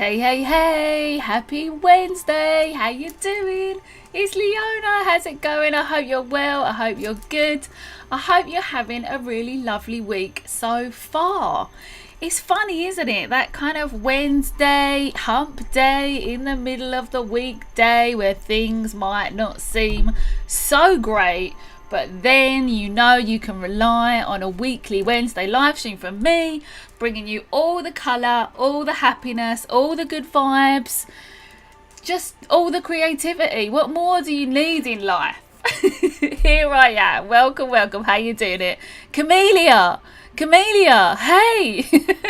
Hey, hey, hey, happy Wednesday, how you doing? It's Leona, how's it going? I hope you're well, I hope you're good. I hope you're having a really lovely week so far. It's funny, isn't it? That kind of Wednesday, hump day, in the middle of the weekday where things might not seem so great. But then you know you can rely on a weekly Wednesday live stream from me, bringing you all the colour, all the happiness, all the good vibes, just all the creativity. What more do you need in life? Here I am. Welcome, welcome. How you doing it? Camellia, hey.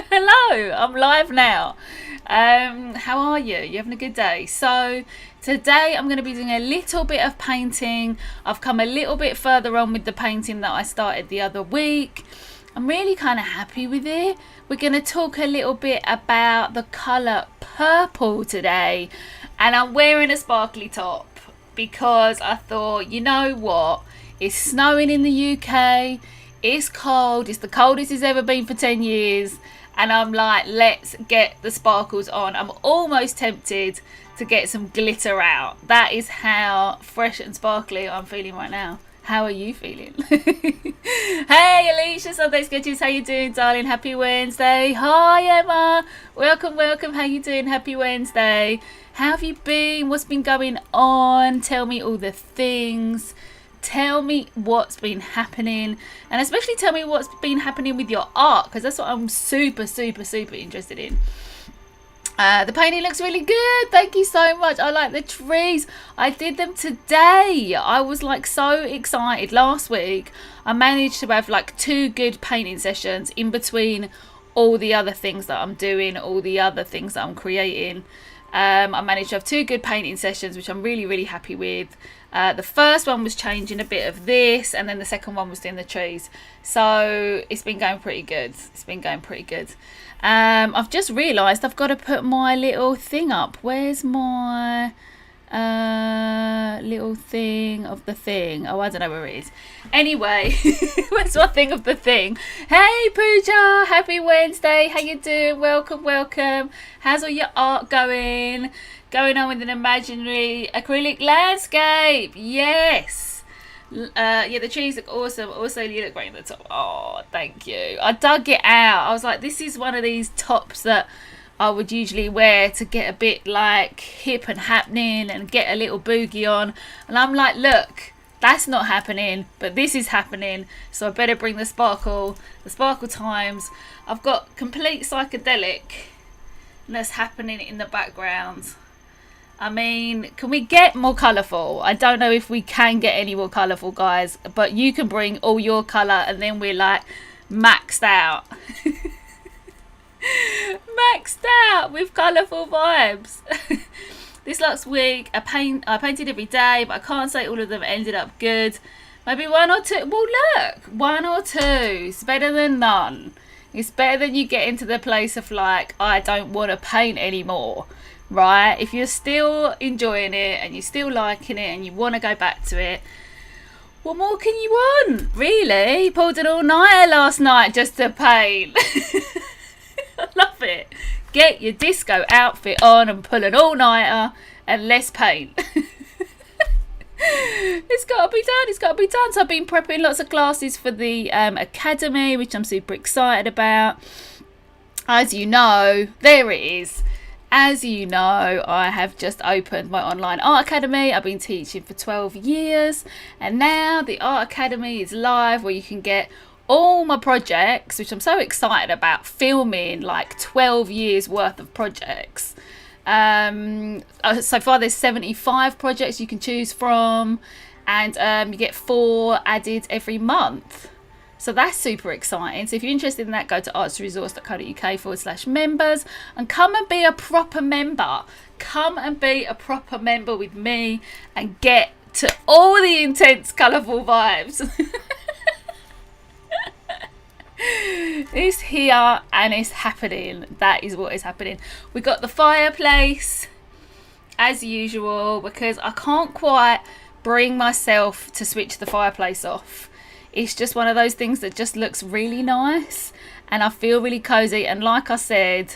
Hello, I'm live now. How are you? You having a good day? So today I'm going to be doing a little bit of painting. I've come a little bit further on with the painting that I started the other week. I'm really kind of happy with it. We're going to talk a little bit about the colour purple today. And I'm wearing a sparkly top because I thought, you know what? It's snowing in the UK. It's cold. It's the coldest it's ever been for 10 years. And I'm like, let's get the sparkles on. I'm almost tempted to get some glitter out. That is how fresh and sparkly I'm feeling right now. How are you feeling? Hey Alicia, Sunday Sketches, how you doing, darling? Happy Wednesday. Hi Emma, welcome. How you doing? Happy Wednesday. How have you been? What's been going on? Tell me all the things. Tell me what's been happening, and especially tell me what's been happening with your art, because that's what I'm super interested in. The painting looks really good. Thank you so much. I like the trees. I did them today. I was like so excited. Last week I managed to have like 2 good painting sessions in between all the other things that I'm doing, all the other things that I'm creating. I managed to have 2 good painting sessions, which I'm really happy with. The first one was changing a bit of this, and then the second one was doing the trees. So it's been going pretty good. I've just realised I've got to put my little thing up. Where's my little thing of the thing? Oh, I don't know where it is. Anyway, where's my thing of the thing? Hey Pooja, happy Wednesday. How you doing? Welcome. How's all your art going on with an imaginary acrylic landscape? Yes. Yeah, the trees look awesome. Also, you look great in the top. Oh, thank you. I dug it out. I was like, this is one of these tops that I would usually wear to get a bit like hip and happening and get a little boogie on. And I'm like, look, that's not happening, but this is happening. So I better bring the sparkle times. I've got complete psychedelic that's happening in the background. I mean, can we get more colourful? I don't know if we can get any more colourful, guys, but you can bring all your colour and then we're like maxed out. Maxed out with colourful vibes. This last week I painted every day, but I can't say all of them ended up good. Maybe 1 or 2. Well, look, 1 or 2. It's better than none. It's better than you get into the place of like, I don't want to paint anymore. Right? If you're still enjoying it and you're still liking it and you want to go back to it, what more can you want? Really? Pulled an all-nighter last night just to paint. I love it. Get your disco outfit on and pull an all-nighter and let's paint. It's got to be done. So I've been prepping lots of classes for the academy, which I'm super excited about. As you know, there it is. As you know, I have just opened my online art academy. I've been teaching for 12 years and now the art academy is live, where you can get all my projects, which I'm so excited about, filming like 12 years worth of projects. So far there's 75 projects you can choose from, and you get 4 added every month. So that's super exciting. So if you're interested in that, go to artsresource.co.uk/members and come and be a proper member. Come and be a proper member with me and get to all the intense, colourful vibes. It's here and it's happening. That is what is happening. We got the fireplace as usual because I can't quite bring myself to switch the fireplace off. It's just one of those things that just looks really nice and I feel really cozy. And like I said,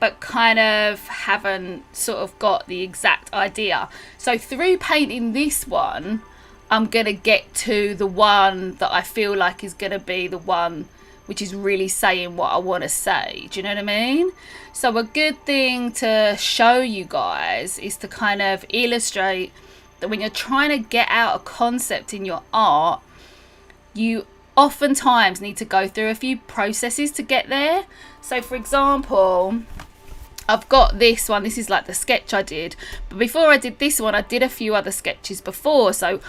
but kind of haven't sort of got the exact idea. So through painting this one, I'm going to get to the one that I feel like is going to be the one which is really saying what I want to say. Do you know what I mean? So a good thing to show you guys is to kind of illustrate that when you're trying to get out a concept in your art, you oftentimes need to go through a few processes to get there. So for example, I've got this one. This is like the sketch I did, but before I did this one, I did a few other sketches before. So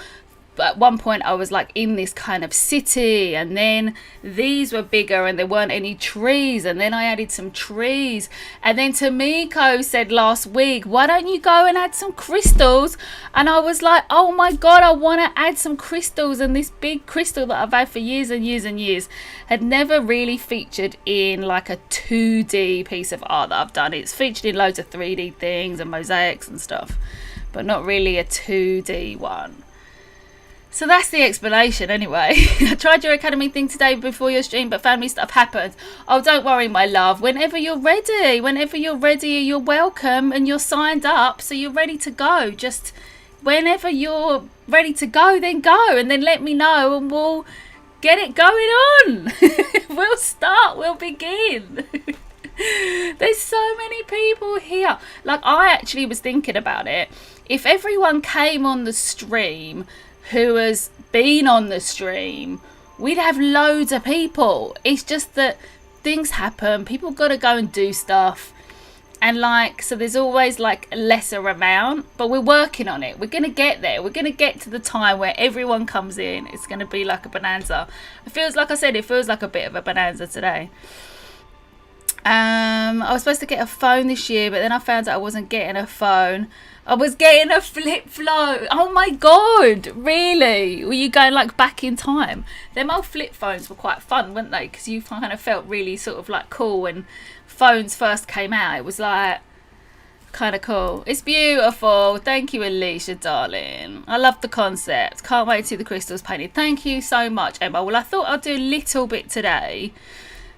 at one point I was like in this kind of city, and then these were bigger and there weren't any trees, and then I added some trees, and then Tamiko said last week, why don't you go and add some crystals? And I was like, oh my god, I want to add some crystals. And this big crystal that I've had for years and years and years had never really featured in like a 2D piece of art that I've done. It's featured in loads of 3D things and mosaics and stuff, but not really a 2D one. So that's the explanation anyway. I tried your academy thing today before your stream, but family stuff happened. Oh, don't worry, my love. Whenever you're ready, you're welcome, and you're signed up, so you're ready to go. Just whenever you're ready to go, then go, and then let me know, and we'll get it going on. We'll start, we'll begin. There's so many people here. Like, I actually was thinking about it. If everyone came on the stream who has been on the stream, we'd have loads of people. It's just that things happen, people got to go and do stuff, and like, so there's always like a lesser amount, but we're working on it. We're gonna get there. We're gonna get to the time where everyone comes in. It's gonna be like a bonanza. It feels like, I said, it feels like a bit of a bonanza today. I was supposed to get a phone this year, but then I found out I wasn't getting a phone. I was getting a flip phone. Oh my god, really? Were you going like back in time? Them old flip phones were quite fun, weren't they? Because you kind of felt really sort of like cool when phones first came out. It was like kind of cool. It's beautiful. Thank you, Alicia, darling. I love the concept. Can't wait to see the crystals painted. Thank you so much, Emma. Well, I thought I'd do a little bit today.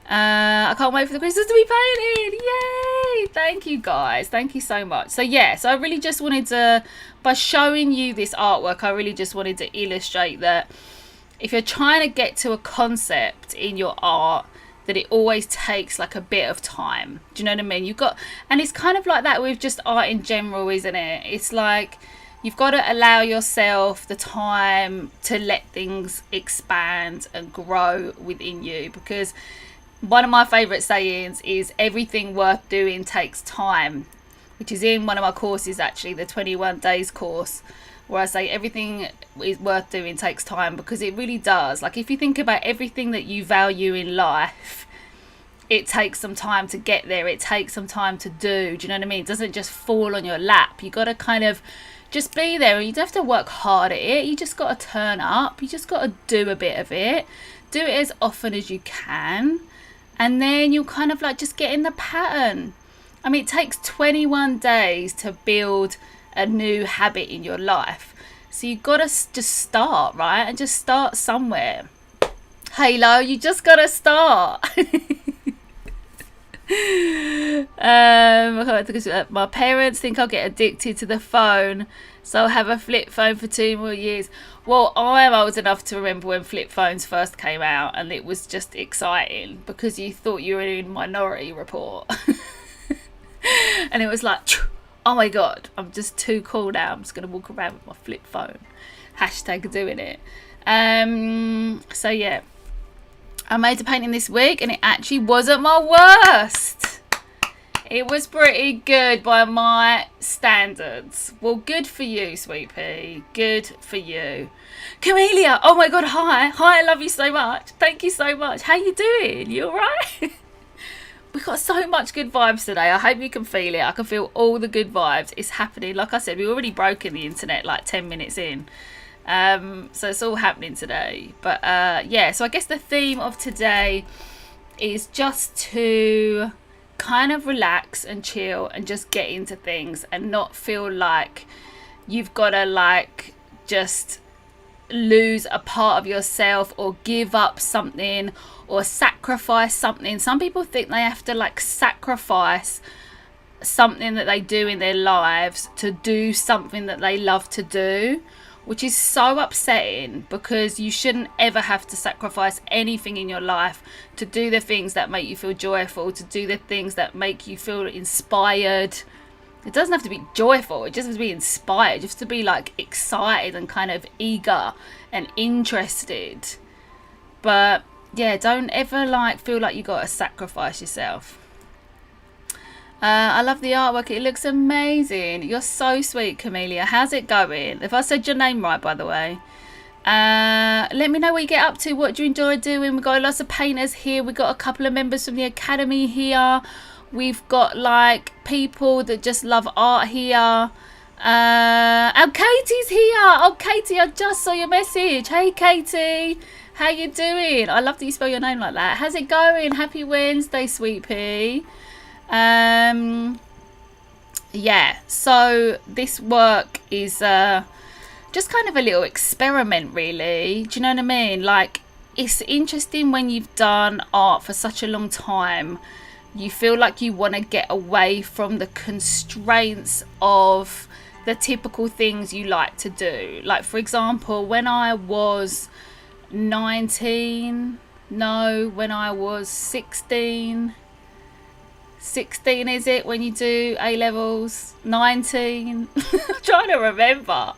I can't wait for the crystals to be painted. Yay! Thank you, guys. Thank you so much. So yeah, so I really just wanted to, by showing you this artwork, I really just wanted to illustrate that if you're trying to get to a concept in your art, that it always takes like a bit of time. Do you know what I mean? You've got, and it's kind of like that with just art in general, isn't it? It's like you've got to allow yourself the time to let things expand and grow within you, because one of my favourite sayings is everything worth doing takes time, which is in one of my courses, actually, the 21 days course, where I say everything is worth doing takes time, because it really does. Like, if you think about everything that you value in life, it takes some time to get there. It takes some time to do. Do you know what I mean? It doesn't just fall on your lap. You got to kind of just be there, and you don't have to work hard at it. You just got to turn up. You just got to do a bit of it. Do it as often as you can. And then you'll kind of like just get in the pattern. I mean, it takes 21 days to build a new habit in your life. So you've got to just start, right? And just start somewhere. Halo, you just got to start. My parents think I'll get addicted to the phone, so I'll have a flip phone for 2 more years. Well, I'm old enough to remember when flip phones first came out, and it was just exciting because you thought you were in Minority Report. And it was like, oh my god, I'm just too cool now. I'm just going to walk around with my flip phone. Hashtag doing it. So yeah, I made a painting this week, and it actually wasn't my worst. It was pretty good by my standards. Well, good for you, sweet pea. Good for you. Camellia, oh my god, hi. Hi, I love you so much. Thank you so much. How you doing? You alright? We've got so much good vibes today. I hope you can feel it. I can feel all the good vibes. It's happening. Like I said, we've already broken the internet like 10 minutes in. So it's all happening today. But yeah, so I guess the theme of today is just to kind of relax and chill and just get into things and not feel like you've got to like just lose a part of yourself or give up something or sacrifice something. Some people think they have to like sacrifice something that they do in their lives to do something that they love to do, which is so upsetting, because you shouldn't ever have to sacrifice anything in your life to do the things that make you feel joyful, to do the things that make you feel inspired. It doesn't have to be joyful, it just has to be inspired, just to be like excited and kind of eager and interested. But yeah, don't ever like feel like you got to sacrifice yourself. I love the artwork, it looks amazing. You're so sweet, Camellia. How's it going? If I said your name right, by the way. Let me know what you get up to. What do you enjoy doing? We've got lots of painters here. We've got a couple of members from the academy here. We've got like people that just love art here. And Katie's here. Oh, Katie, I just saw your message. Hey, Katie. How you doing? I love that you spell your name like that. How's it going? Happy Wednesday, sweet pea. Yeah, so this work is just kind of a little experiment, really. Do you know what I mean? Like, it's interesting when you've done art for such a long time, you feel like you want to get away from the constraints of the typical things you like to do. Like, for example, when I was 16, is it, when you do A levels? 19. I'm trying to remember.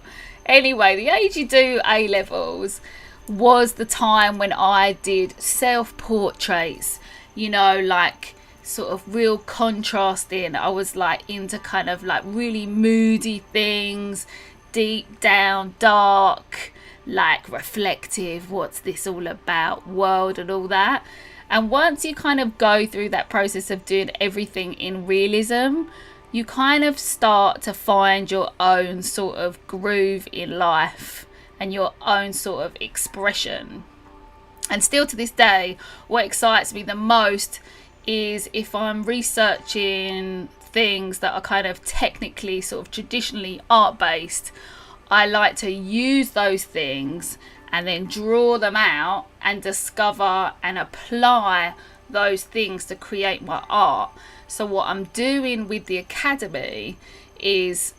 Anyway, the age you do A levels was the time when I did self-portraits, you know, like sort of real contrasting. I was like into kind of like really moody things, deep down, dark, like reflective, what's this all about world and all that. And once you kind of go through that process of doing everything in realism, you kind of start to find your own sort of groove in life and your own sort of expression. And still to this day, what excites me the most is if I'm researching things that are kind of technically sort of traditionally art based, I like to use those things and then draw them out and discover and apply those things to create my art. So what I'm doing with the academy is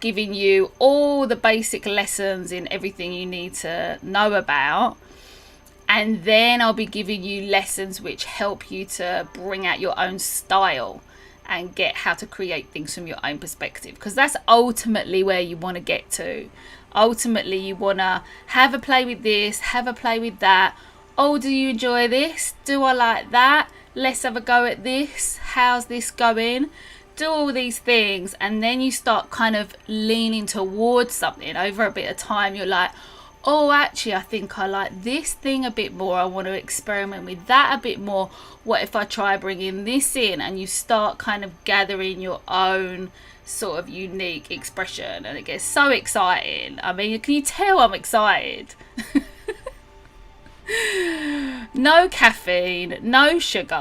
giving you all the basic lessons in everything you need to know about, and then I'll be giving you lessons which help you to bring out your own style and get how to create things from your own perspective, because that's ultimately where you want to get to. Ultimately, you want to have a play with this, have a play with that. Oh, do you enjoy this? Do I like that? Let's have a go at this. How's this going? Do all these things, and then you start kind of leaning towards something. Over a bit of time, you're like, oh, actually, I think I like this thing a bit more. I want to experiment with that a bit more. What if I try bringing this in? And you start kind of gathering your own sort of unique expression, and it gets so exciting. I mean, can you tell I'm excited? No caffeine, no sugar.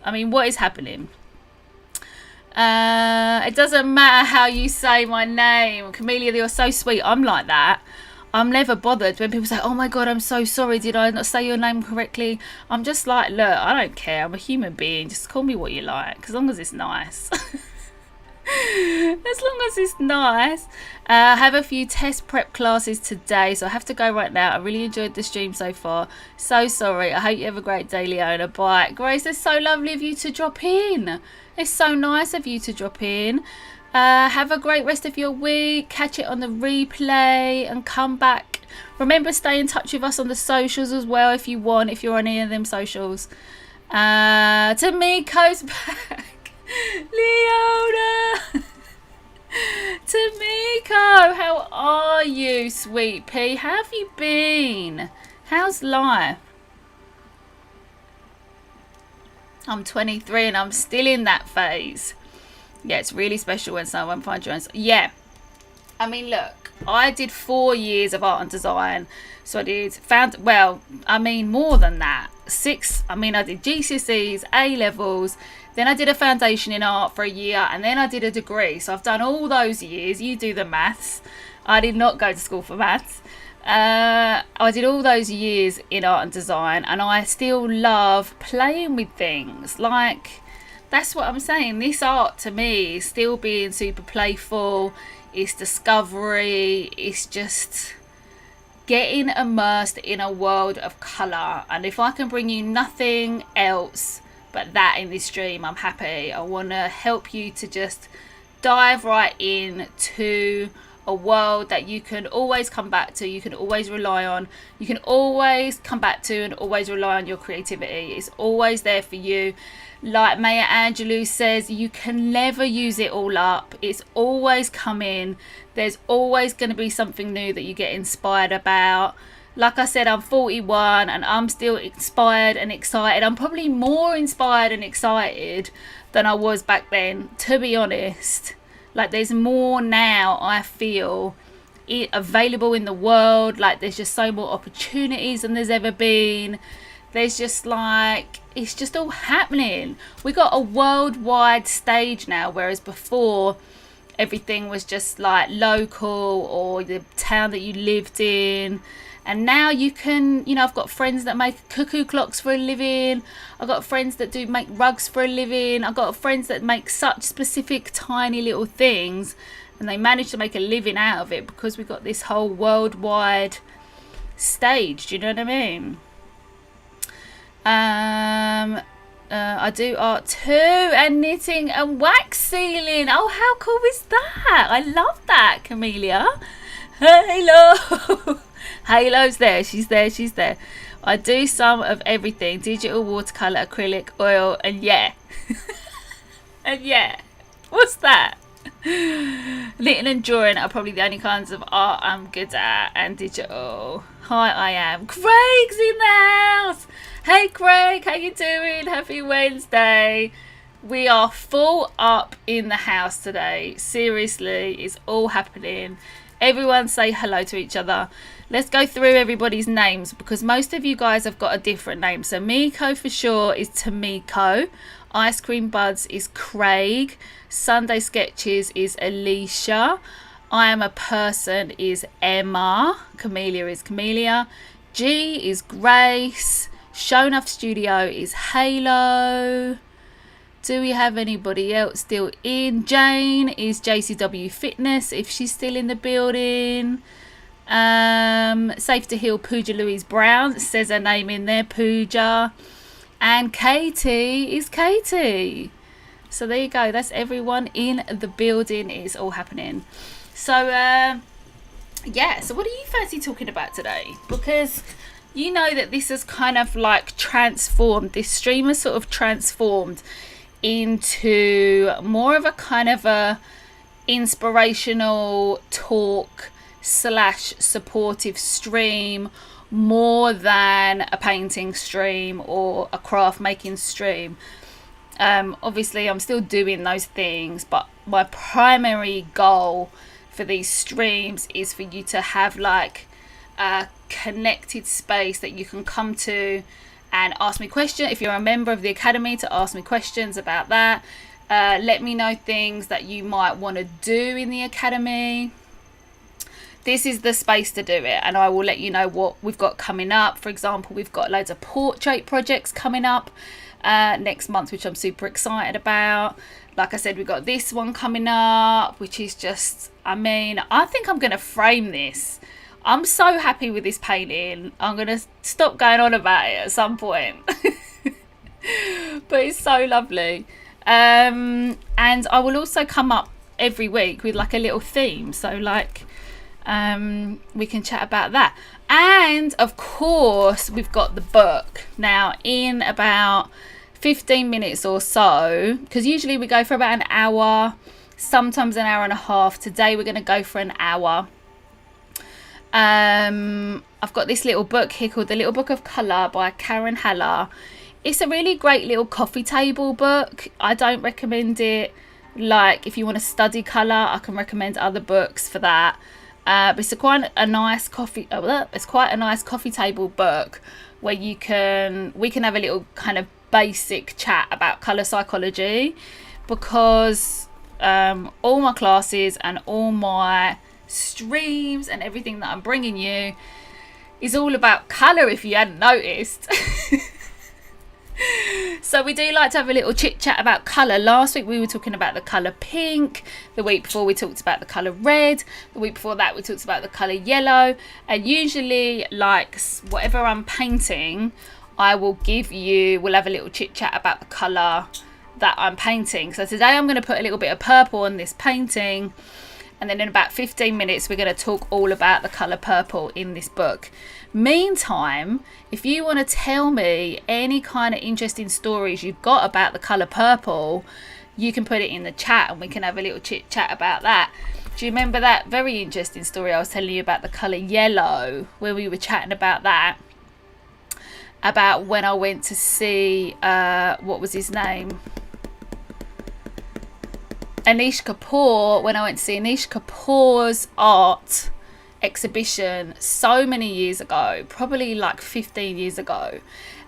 I mean, what is happening? It doesn't matter how you say my name. Camellia, you're so sweet. I'm like that. I'm never bothered when people say, oh my God, I'm so sorry, did I not say your name correctly? I'm just like, look, I don't care. I'm a human being. Just call me what you like, as long as it's nice. As long as it's nice. I have a few test prep classes today, so I have to go right now. I really enjoyed the stream so far. So sorry. I hope you have a great day, Leona. Bye. Grace, it's so lovely of you to drop in. It's so nice of you to drop in. Have a great rest of your week. Catch it on the replay and come back. Remember, stay in touch with us on the socials as well if you want, if you're on any of them socials. Tamiko's back. Leona. Tamiko, how are you, sweet pea? How have you been? How's life? I'm 23 and I'm still in that phase. Yeah, it's really special when someone finds your own. Yeah, I mean, look, I did 4 years of art and design. So I did more than that. 6. I mean, I did GCSEs, A levels. Then I did a foundation in art for a year, and then I did a degree. So I've done all those years. You do the maths. I did not go to school for maths. I did all those years in art and design, and I still love playing with things. Like, that's what I'm saying. This art to me is still being super playful. It's discovery. It's just getting immersed in a world of colour. And if I can bring you nothing else but that in this stream, I'm happy. I want to help you to just dive right in to a world that you can always come back to, you can always rely on, you can always come back to and always rely on your creativity. It's always there for you. Like Maya Angelou says, you can never use it all up. It's always coming. There's always going to be something new that you get inspired about. Like I said, I'm 41 and I'm still inspired and excited. I'm probably more inspired and excited than I was back then, to be honest. Like, there's more now, I feel, available in the world. Like, there's just so more opportunities than there's ever been. There's just like, it's just all happening. We got a worldwide stage now, whereas before everything was just like local or the town that you lived in. And now you can, you know, I've got friends that make cuckoo clocks for a living. I've got friends that do make rugs for a living. I've got friends that make such specific tiny little things, and they manage to make a living out of it because we've got this whole worldwide stage. Do you know what I mean? I do art too, and knitting and wax sealing. Oh, how cool is that? I love that, Camellia. Halo. Halo's there. She's there. She's there. I do some of everything: digital, watercolor, acrylic, oil, and yeah. And yeah. What's that? Knitting and drawing are probably the only kinds of art I'm good at, and digital. Hi, I am. Craig's in the house. Hey Craig, how you doing? Happy Wednesday. We are full up in the house today. Seriously, it's all happening. Everyone say hello to each other. Let's go through everybody's names because most of you guys have got a different name. So Miko for sure is Tamiko. Ice Cream Buds is Craig. Sunday Sketches is Alicia. I Am a Person is Emma. Camellia is Camellia. G is Grace. Show Enough Studio is Halo. Do we have anybody else still in? Jane is JCW Fitness if she's still in the building. Safe to Heal Pooja Louise Brown says her name in there, Pooja. And Katie is Katie. So there you go. That's everyone in the building. It's all happening. So yeah. So what do you fancy talking about today? Because you know that this has kind of like transformed. This stream has sort of transformed into more of a kind of a inspirational talk / supportive stream, more than a painting stream or a craft making stream. Obviously I'm still doing those things, but my primary goal for these streams is for you to have like a connected space that you can come to and ask me questions. If you're a member of the Academy, to ask me questions about that. Let me know things that you might want to do in the Academy. This is the space to do it, and I will let you know what we've got coming up. For example, we've got loads of portrait projects coming up next month, which I'm super excited about. Like I said, we've got this one coming up, which is just, I mean, I think I'm going to frame this. I'm so happy with this painting. I'm going to stop going on about it at some point. But it's so lovely. And I will also come up every week with like a little theme. So like we can chat about that. And of course, we've got the book. Now, in about 15 minutes or so, because usually we go for about an hour, sometimes an hour and a half. Today we're going to go for an hour. I've got this little book here called The Little Book of Colour by Karen Haller. It's a really great little coffee table book. I don't recommend it like if you want to study colour. I can recommend other books for that. But it's quite a nice coffee table book where we can have a little kind of basic chat about colour psychology, because all my classes and all my streams and everything that I'm bringing you is all about colour, if you hadn't noticed. So we do like to have a little chit chat about colour. Last week we were talking about the colour pink. The week before we talked about the colour red. The week before that we talked about the colour yellow. And usually, like, whatever I'm painting, we'll have a little chit chat about the colour that I'm painting. So today I'm going to put a little bit of purple on this painting. And then in about 15 minutes, we're going to talk all about the colour purple in this book. Meantime, if you want to tell me any kind of interesting stories you've got about the colour purple, you can put it in the chat and we can have a little chit chat about that. Do you remember that very interesting story I was telling you about the colour yellow, where we were chatting about that? About when I went to see, what was his name? Anish Kapoor, when I went to see Anish Kapoor's art exhibition so many years ago, probably like 15 years ago,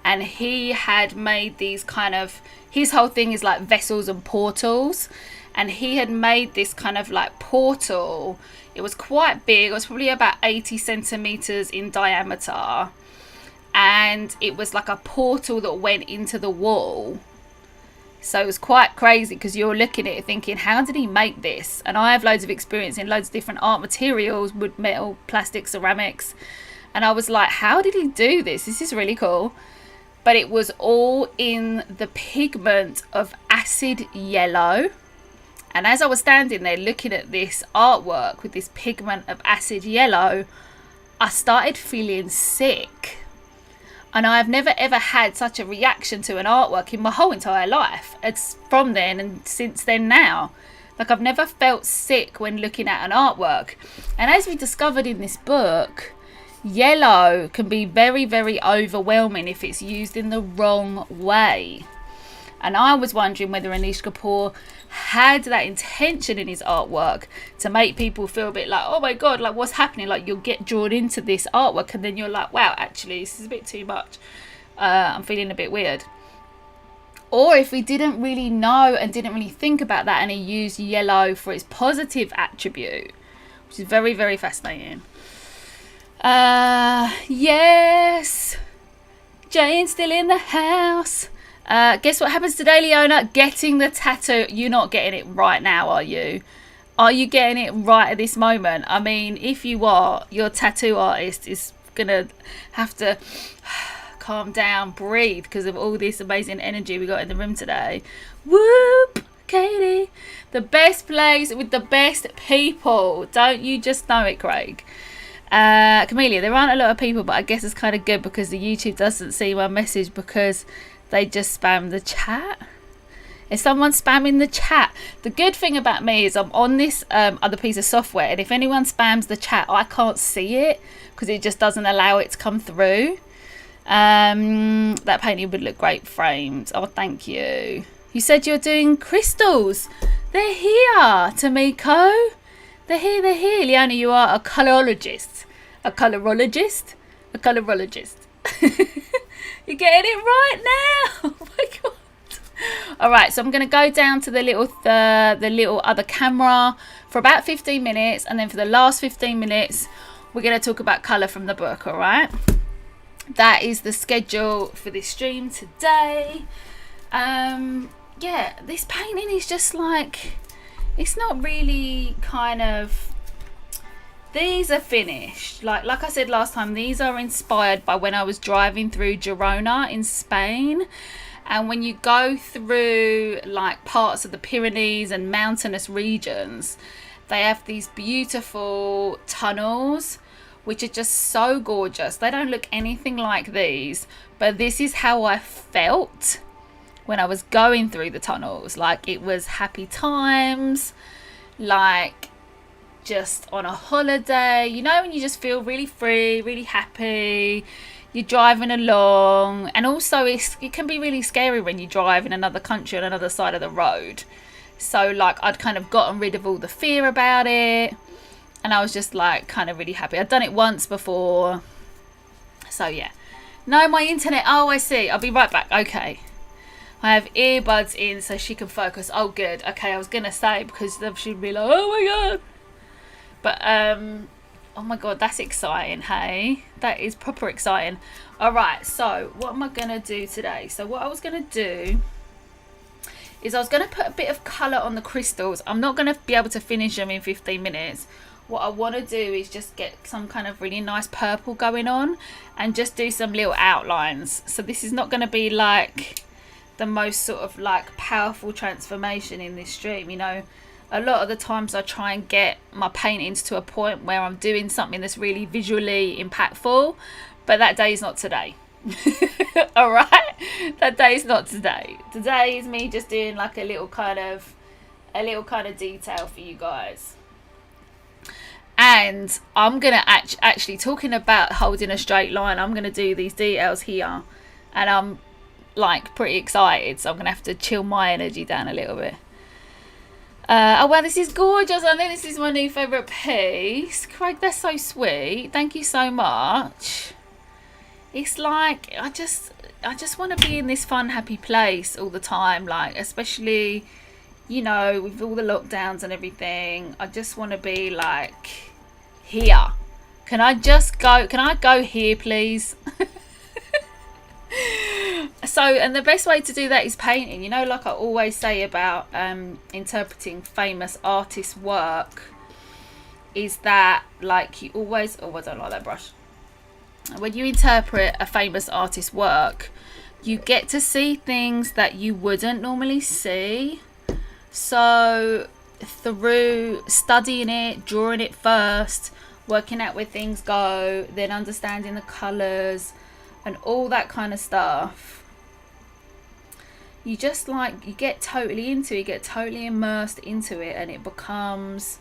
and he had made these kind of, his whole thing is like vessels and portals, and he had made this kind of like portal. It was quite big, it was probably about 80 centimeters in diameter, and it was like a portal that went into the wall. So it was quite crazy because you're looking at it thinking, how did he make this? And I have loads of experience in loads of different art materials, wood, metal, plastic, ceramics. And I was like, how did he do this? This is really cool. But it was all in the pigment of acid yellow. And as I was standing there looking at this artwork with this pigment of acid yellow, I started feeling sick. And I've never ever had such a reaction to an artwork in my whole entire life. It's from then and since then now. Like, I've never felt sick when looking at an artwork. And as we discovered in this book, yellow can be very, very overwhelming if it's used in the wrong way. And I was wondering whether Anish Kapoor had that intention in his artwork to make people feel a bit like, oh my god, like what's happening? Like, you'll get drawn into this artwork and then you're like, wow, actually this is a bit too much. I'm feeling a bit weird. Or if he didn't really know and didn't really think about that, and he used yellow for its positive attribute, which is very, very fascinating. Yes, Jane's still in the house. Guess what happens today, Leona? Getting the tattoo. You're not getting it right now, are you? Are you getting it right at this moment? I mean, if you are, your tattoo artist is going to have to calm down, breathe, because of all this amazing energy we got in the room today. Whoop, Katie. The best place with the best people. Don't you just know it, Craig? Camellia, there aren't a lot of people, but I guess it's kind of good because the YouTube doesn't see my message because they just spam the chat. Is someone spamming the chat? The good thing about me is I'm on this other piece of software, and if anyone spams the chat, I can't see it because it just doesn't allow it to come through. That painting would look great framed. Oh, thank you. You said you're doing crystals. They're here, Tamiko. They're here, they're here. Leona, you are a colorologist. A colorologist? A colorologist. You're getting it right now. Oh my god. All right, so I'm going to go down to the little other camera for about 15 minutes, and then for the last 15 minutes we're going to talk about color from the book. All right, that is the schedule for this stream today. Yeah, this painting is just like, it's not really kind of, these are finished. Like I said last time, these are inspired by when I was driving through Girona in Spain. And when you go through like parts of the Pyrenees and mountainous regions, they have these beautiful tunnels, which are just so gorgeous. They don't look anything like these, but this is how I felt when I was going through the tunnels. Like, it was happy times, like just on a holiday, you know, when you just feel really free, really happy, you're driving along. And also it can be really scary when you drive in another country on another side of the road. So like, I'd kind of gotten rid of all the fear about it, and I was just like kind of really happy. I'd done it once before, so yeah. No, my internet. Oh, I see. I'll be right back. Okay, I have earbuds in so she can focus. Oh good. Okay, I was gonna say, because then she'd be like, oh my god. But Oh my god, that's exciting, hey? That is proper exciting. Alright, so what am I going to do today? So what I was going to do is I was going to put a bit of colour on the crystals. I'm not going to be able to finish them in 15 minutes. What I want to do is just get some kind of really nice purple going on and just do some little outlines. So this is not going to be like the most sort of like powerful transformation in this stream. You know, a lot of the times I try and get my paintings to a point where I'm doing something that's really visually impactful, but that day is not today. All right, that day is not today. Today is me just doing like a little kind of detail for you guys. And I'm gonna actually talking about holding a straight line, I'm gonna do these details here, and I'm like pretty excited, so I'm gonna have to chill my energy down a little bit. Oh wow, this is gorgeous. I think this is my new favourite piece. Craig, that's so sweet. Thank you so much. It's like I just want to be in this fun, happy place all the time, like especially, you know, with all the lockdowns and everything. I just want to be like here. Can I go here, please? So, and the best way to do that is painting. You know, like I always say about interpreting famous artists' work, is that like you always, oh, I don't like that brush. When you interpret a famous artist's work, you get to see things that you wouldn't normally see. So through studying it, drawing it first, working out where things go, then understanding the colours and all that kind of stuff, you just like, you get totally into it, you get totally immersed into it, and it becomes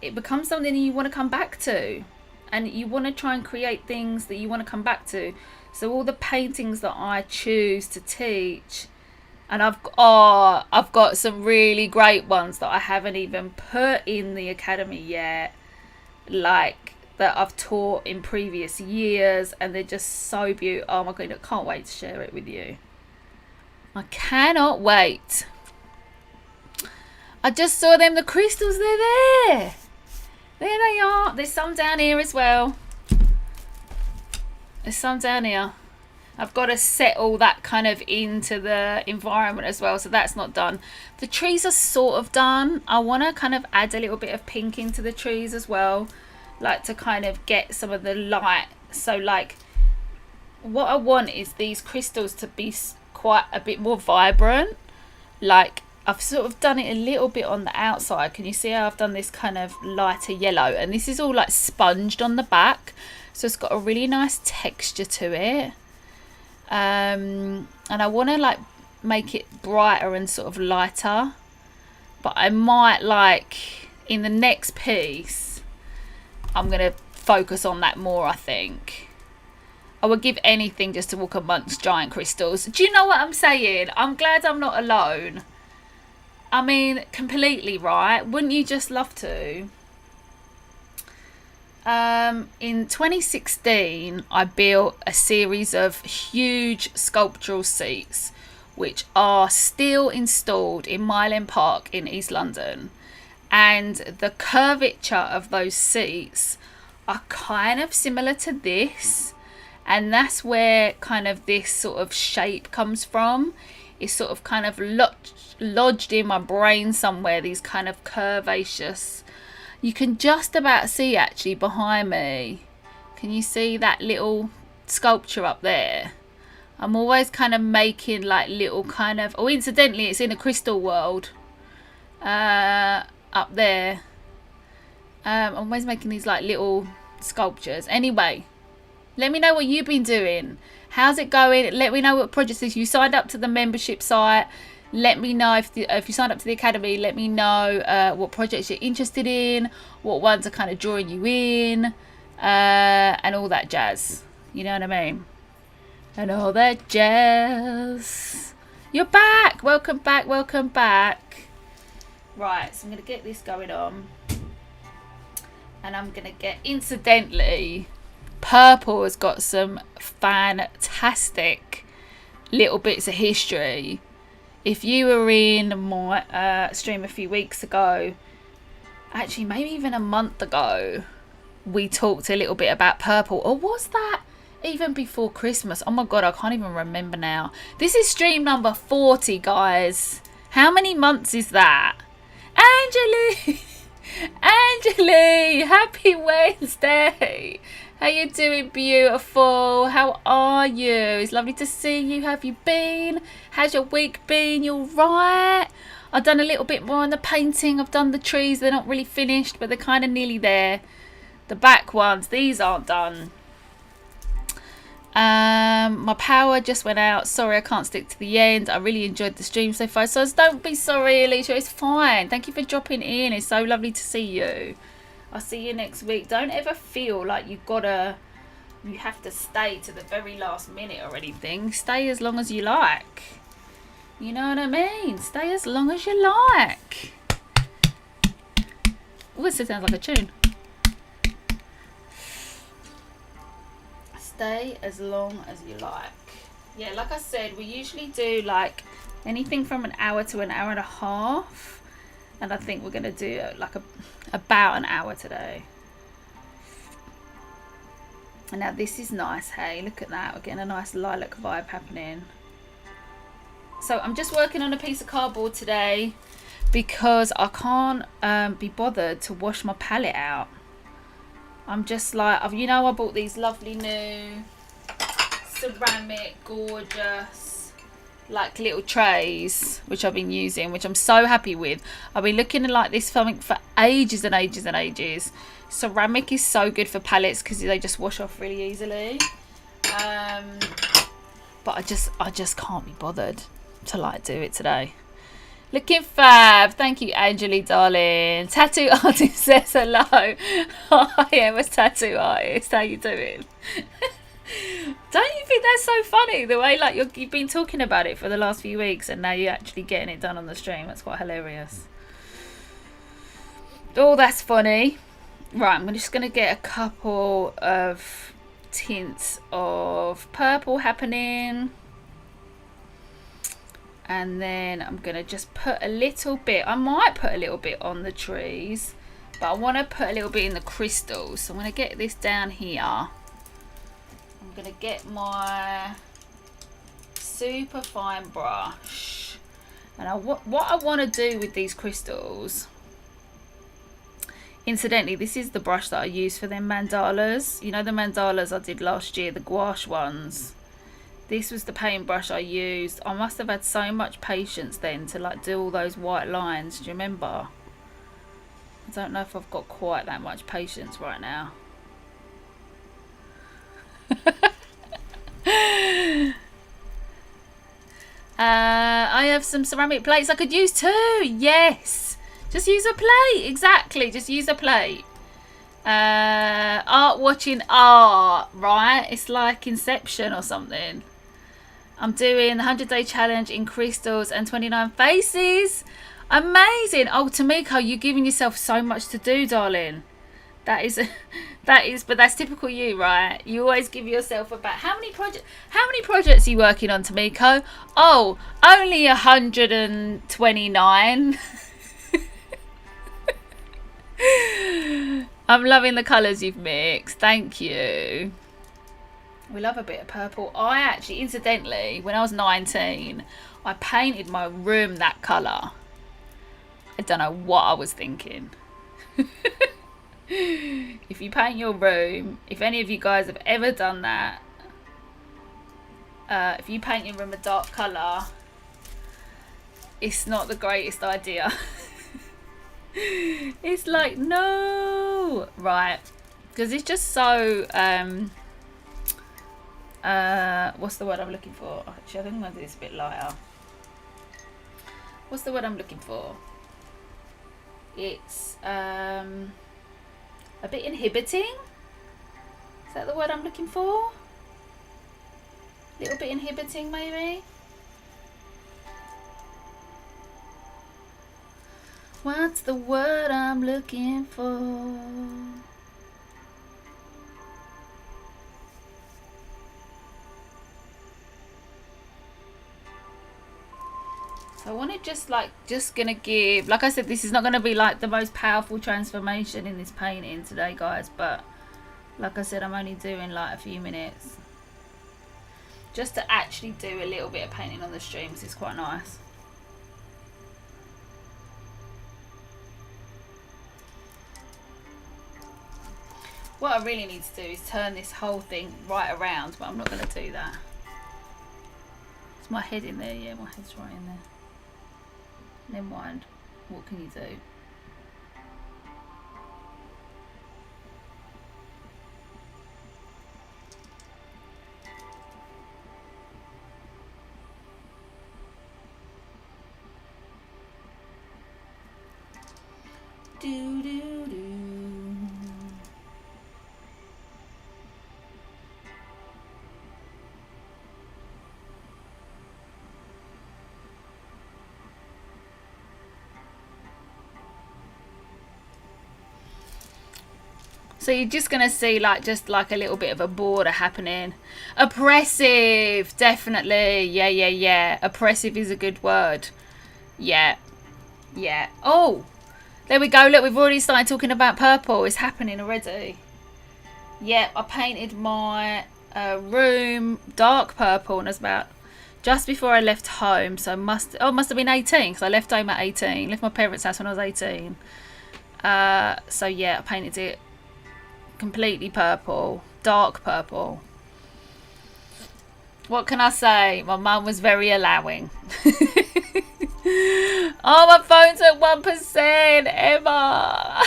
something that you want to come back to, and you want to try and create things that you want to come back to. So all the paintings that I choose to teach, and I've got some really great ones that I haven't even put in the academy yet, like that I've taught in previous years, and they're just so beautiful. Oh my god, I can't wait to share it with you. I cannot wait. I just saw them, the crystals, they're there. There they are. There's some down here as well. There's some down here. I've got to set all that kind of into the environment as well, so that's not done. The trees are sort of done. I want to kind of add a little bit of pink into the trees as well, like to kind of get some of the light. So like what I want is these crystals to be quite a bit more vibrant. Like I've sort of done it a little bit on the outside. Can you see how I've done this kind of lighter yellow, and this is all like sponged on the back, so it's got a really nice texture to it. And I want to like make it brighter and sort of lighter, but I might, like in the next piece, I'm going to focus on that more. I think I would give anything just to walk amongst giant crystals. Do you know what I'm saying? I'm glad I'm not alone. I mean, completely, right? Wouldn't you just love to? In 2016, I built a series of huge sculptural seats, which are still installed in Mile End Park in East London. And the curvature of those seats are kind of similar to this. And that's where kind of this sort of shape comes from. It's sort of kind of lodged in my brain somewhere, these kind of curvaceous. You can just about see actually behind me. Can you see that little sculpture up there? I'm always kind of making like little kind of, oh, incidentally, it's in a crystal world up there. I'm always making these like little sculptures. Anyway, let me know what you've been doing. How's it going? Let me know what projects is. You signed up to the membership site. Let me know if you signed up to the academy. Let me know what projects you're interested in, what ones are kind of drawing you in, and all that jazz. You know what I mean? And all that jazz. You're back. Welcome back. Welcome back. Right, so I'm going to get this going on. And I'm going to get, incidentally, purple has got some fantastic little bits of history. If you were in my stream a few weeks ago, actually maybe even a month ago, we talked a little bit about purple. Or was that even before Christmas? Oh my God, I can't even remember now. This is stream number 40, guys. How many months is that? Angeli! Angeli! Happy Wednesday! How you doing, beautiful? How are you? It's lovely to see you. How have you been? How's your week been? You all right? I've done a little bit more on the painting. I've done the trees. They're not really finished, but they're kind of nearly there. The back ones, these aren't done. My power just went out. Sorry, I can't stick to the end. I really enjoyed the stream so far. So don't be sorry, Alicia. It's fine. Thank you for dropping in. It's so lovely to see you. I'll see you next week. Don't ever feel like you have to stay to the very last minute or anything. Stay as long as you like. You know what I mean? Stay as long as you like. Oh, this sounds like a tune. Stay as long as you like. Yeah, like I said, we usually do like anything from an hour to an hour and a half. And I think we're going to do like about an hour today. And now this is nice, hey? Look at that. We're getting a nice lilac vibe happening. So I'm just working on a piece of cardboard today because I can't be bothered to wash my palette out. I'm just like, you know, I bought these lovely new ceramic, gorgeous, like little trays, which I've been using, which I'm so happy with. I've been looking at like this filming for ages and ages and ages. Ceramic is so good for palettes because they just wash off really easily. But I just can't be bothered to like do it today. Looking fab. Thank you, Angeli, darling. Tattoo artist says hello. I am a tattoo artist. How you doing? Don't you think that's so funny? The way like you've been talking about it for the last few weeks and now you're actually getting it done on the stream. That's quite hilarious. Oh, that's funny. Right, I'm just going to get a couple of tints of purple happening. And then I'm going to just put a little bit, I might put a little bit on the trees, but I want to put a little bit in the crystals. So I'm going to get this down here. I'm going to get my super fine brush. And what I want to do with these crystals, incidentally, this is the brush that I use for them mandalas. You know the mandalas I did last year, the gouache ones. This was the paintbrush I used. I must have had so much patience then to like do all those white lines. Do you remember? I don't know if I've got quite that much patience right now. I have some ceramic plates I could use too. Yes. Just use a plate. Exactly. Just use a plate. Art watching art. Right? It's like Inception or something. I'm doing the 100-day challenge in crystals and 29 faces. Amazing. Oh, Tamiko, you're giving yourself so much to do, darling. That is, but that's typical you, right? You always give yourself about how many projects are you working on, Tamiko? Oh, only 129. I'm loving the colours you've mixed. Thank you. We love a bit of purple. I actually, incidentally, when I was 19, I painted my room that colour. I don't know what I was thinking. If you paint your room, if any of you guys have ever done that, if you paint your room a dark colour, it's not the greatest idea. It's like, no. Right. Because it's just so... what's the word I'm looking for? Actually, I think I'm going to do this a bit lighter. What's the word I'm looking for? It's a bit inhibiting. Is that the word I'm looking for? A little bit inhibiting, maybe? What's the word I'm looking for? So I want to just gonna give, like I said, this is not going to be like the most powerful transformation in this painting today, guys, but like I said, I'm only doing like a few minutes just to actually do a little bit of painting on the stream, because it's quite nice. What I really need to do is turn this whole thing right around, but I'm not going to do that. Is my head in there? Yeah, my head's right in there. Never mind. What can you do? Do do do. So you're just going to see just like a little bit of a border happening. Oppressive, definitely. Yeah. Oppressive is a good word. Yeah. Oh, there we go. Look, we've already started talking about purple. It's happening already. Yeah, I painted my room dark purple, and it was about just before I left home. So must have been 18, because I left home at 18. Left my parents' house when I was 18. So yeah, I painted it completely purple, dark purple. What can I say? My mum was very allowing. Oh, my phone's at 1%, Emma.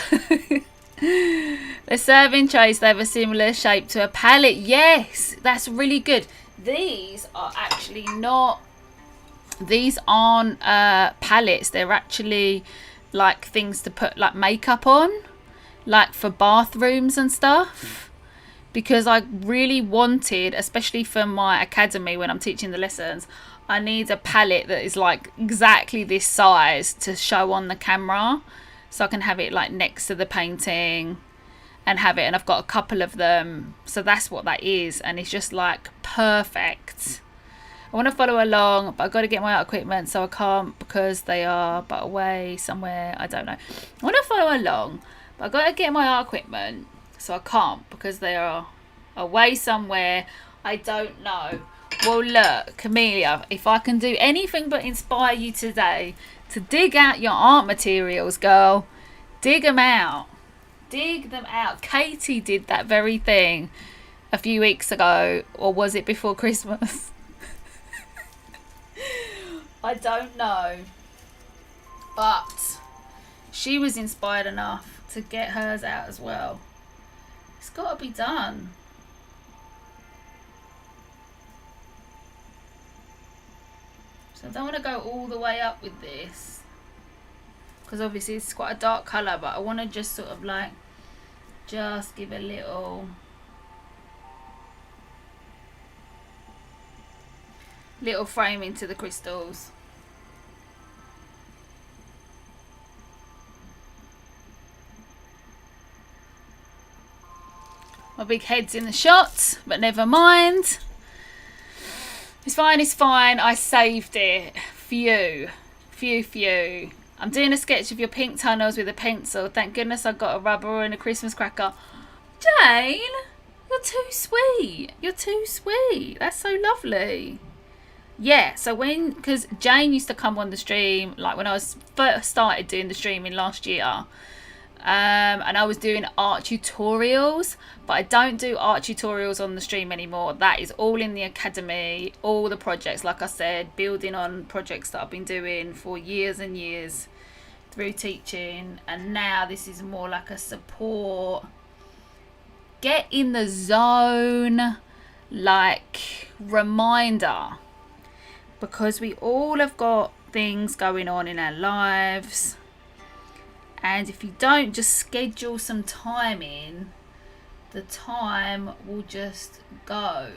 The serving trays, they have a similar shape to a palette. Yes, that's really good. These are actually not, these aren't palettes. They're actually like things to put like makeup on, like for bathrooms and stuff, because I really wanted, especially for my academy when I'm teaching the lessons, I need a palette that is like exactly this size to show on the camera, so I can have it like next to the painting and have it, and I've got a couple of them, so that's what that is, and it's just like perfect. I want to follow along, but I've got to get my art equipment, so I can't because they are but away somewhere, I don't know. I want to follow along, but I've got to get my art equipment, so I can't because they are away somewhere, I don't know. Well, look, Camellia, if I can do anything but inspire you today to dig out your art materials, girl, dig them out. Dig them out. Katie did that very thing a few weeks ago, or was it before Christmas? I don't know. But she was inspired enough to get hers out as well. It's got to be done. So I don't want to go all the way up with this, because obviously it's quite a dark colour, but I want to just sort of like just give a little framing to the crystals. My big head's in the shot, but never mind. It's fine, it's fine. I saved it. Phew. I'm doing a sketch of your pink tunnels with a pencil. Thank goodness I got a rubber and a Christmas cracker. Jane, you're too sweet. You're too sweet. That's so lovely. Yeah, so because Jane used to come on the stream, like when I was first started doing the streaming last year, and I was doing art tutorials, but I don't do art tutorials on the stream anymore. That is all in the academy, all the projects, like I said, building on projects that I've been doing for years and years through teaching, and now this is more like a support, get in the zone, like reminder, because we all have got things going on in our lives. And if you don't just schedule some time in, the time will just go.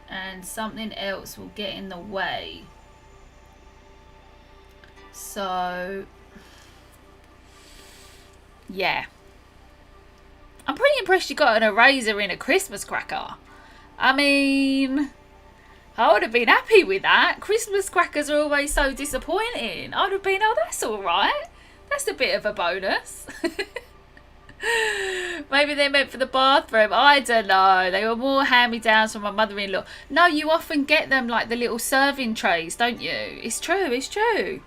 And something else will get in the way. So, yeah. I'm pretty impressed you got an eraser in a Christmas cracker. I mean, I would have been happy with that. Christmas crackers are always so disappointing. I would have been, oh, that's all right. That's a bit of a bonus. Maybe they're meant for the bathroom. I don't know. They were more hand-me-downs from my mother-in-law. No, you often get them like the little serving trays, don't you? It's true, it's true.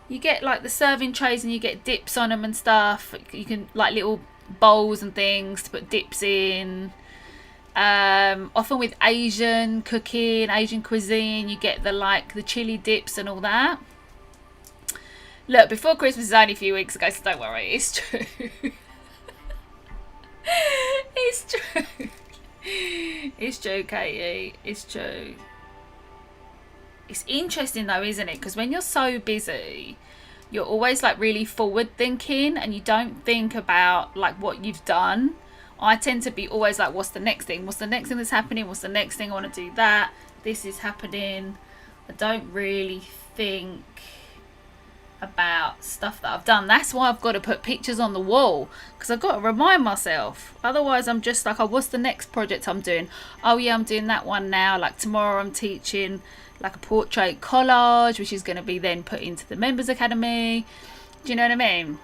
You get like the serving trays and you get dips on them and stuff. You can like little bowls and things to put dips in. Often with Asian cooking, Asian cuisine, you get the chili dips and all that. Look, before Christmas is only a few weeks ago, so don't worry, it's true. It's true. It's true, Katie. It's true. It's interesting though, isn't it? Because when you're so busy, you're always like really forward thinking and you don't think about like what you've done. I tend to be always like, what's the next thing? What's the next thing that's happening? What's the next thing? I want to do that. This is happening. I don't really think about stuff that I've done. That's why I've got to put pictures on the wall, because I've got to remind myself. Otherwise I'm just like, oh, what's the next project I'm doing? Oh yeah, I'm doing that one now. Like tomorrow I'm teaching like a portrait collage, which is going to be then put into the Members Academy. Do you know what I mean?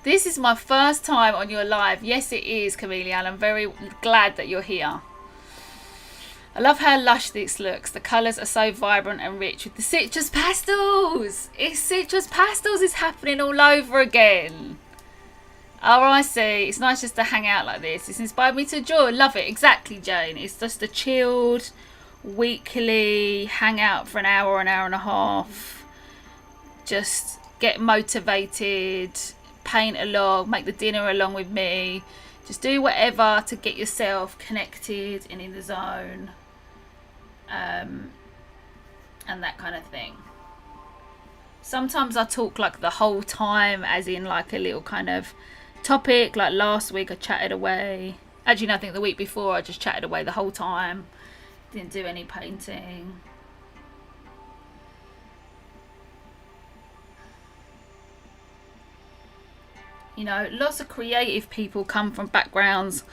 This is my first time on your live. Yes, it is, Chameleon. I'm very glad that you're here. I love how lush this looks. The colours are so vibrant and rich with the citrus pastels. It's citrus pastels is happening all over again. Oh, I see. It's nice just to hang out like this. It's inspired me to draw. Love it. Exactly, Jane. It's just a chilled, weekly hangout for an hour and a half. Just get motivated, paint along, make the dinner along with me. Just do whatever to get yourself connected and in the zone. And that kind of thing. Sometimes I talk like the whole time, as in like a little kind of topic. Like last week I chatted away. Actually, no, I think the week before I just chatted away the whole time. Didn't do any painting. You know, lots of creative people come from backgrounds,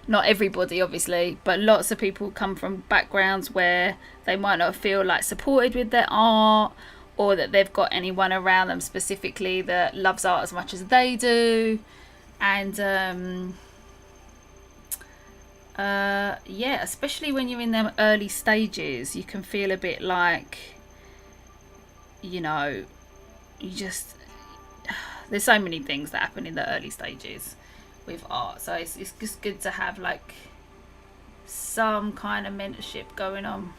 not everybody obviously, but lots of people come from backgrounds where they might not feel like supported with their art, or that they've got anyone around them specifically that loves art as much as they do. And yeah, especially when you're in them early stages, you can feel a bit like, you know, you just, there's so many things that happen in the early stages with art, so it's just good to have like some kind of mentorship going on.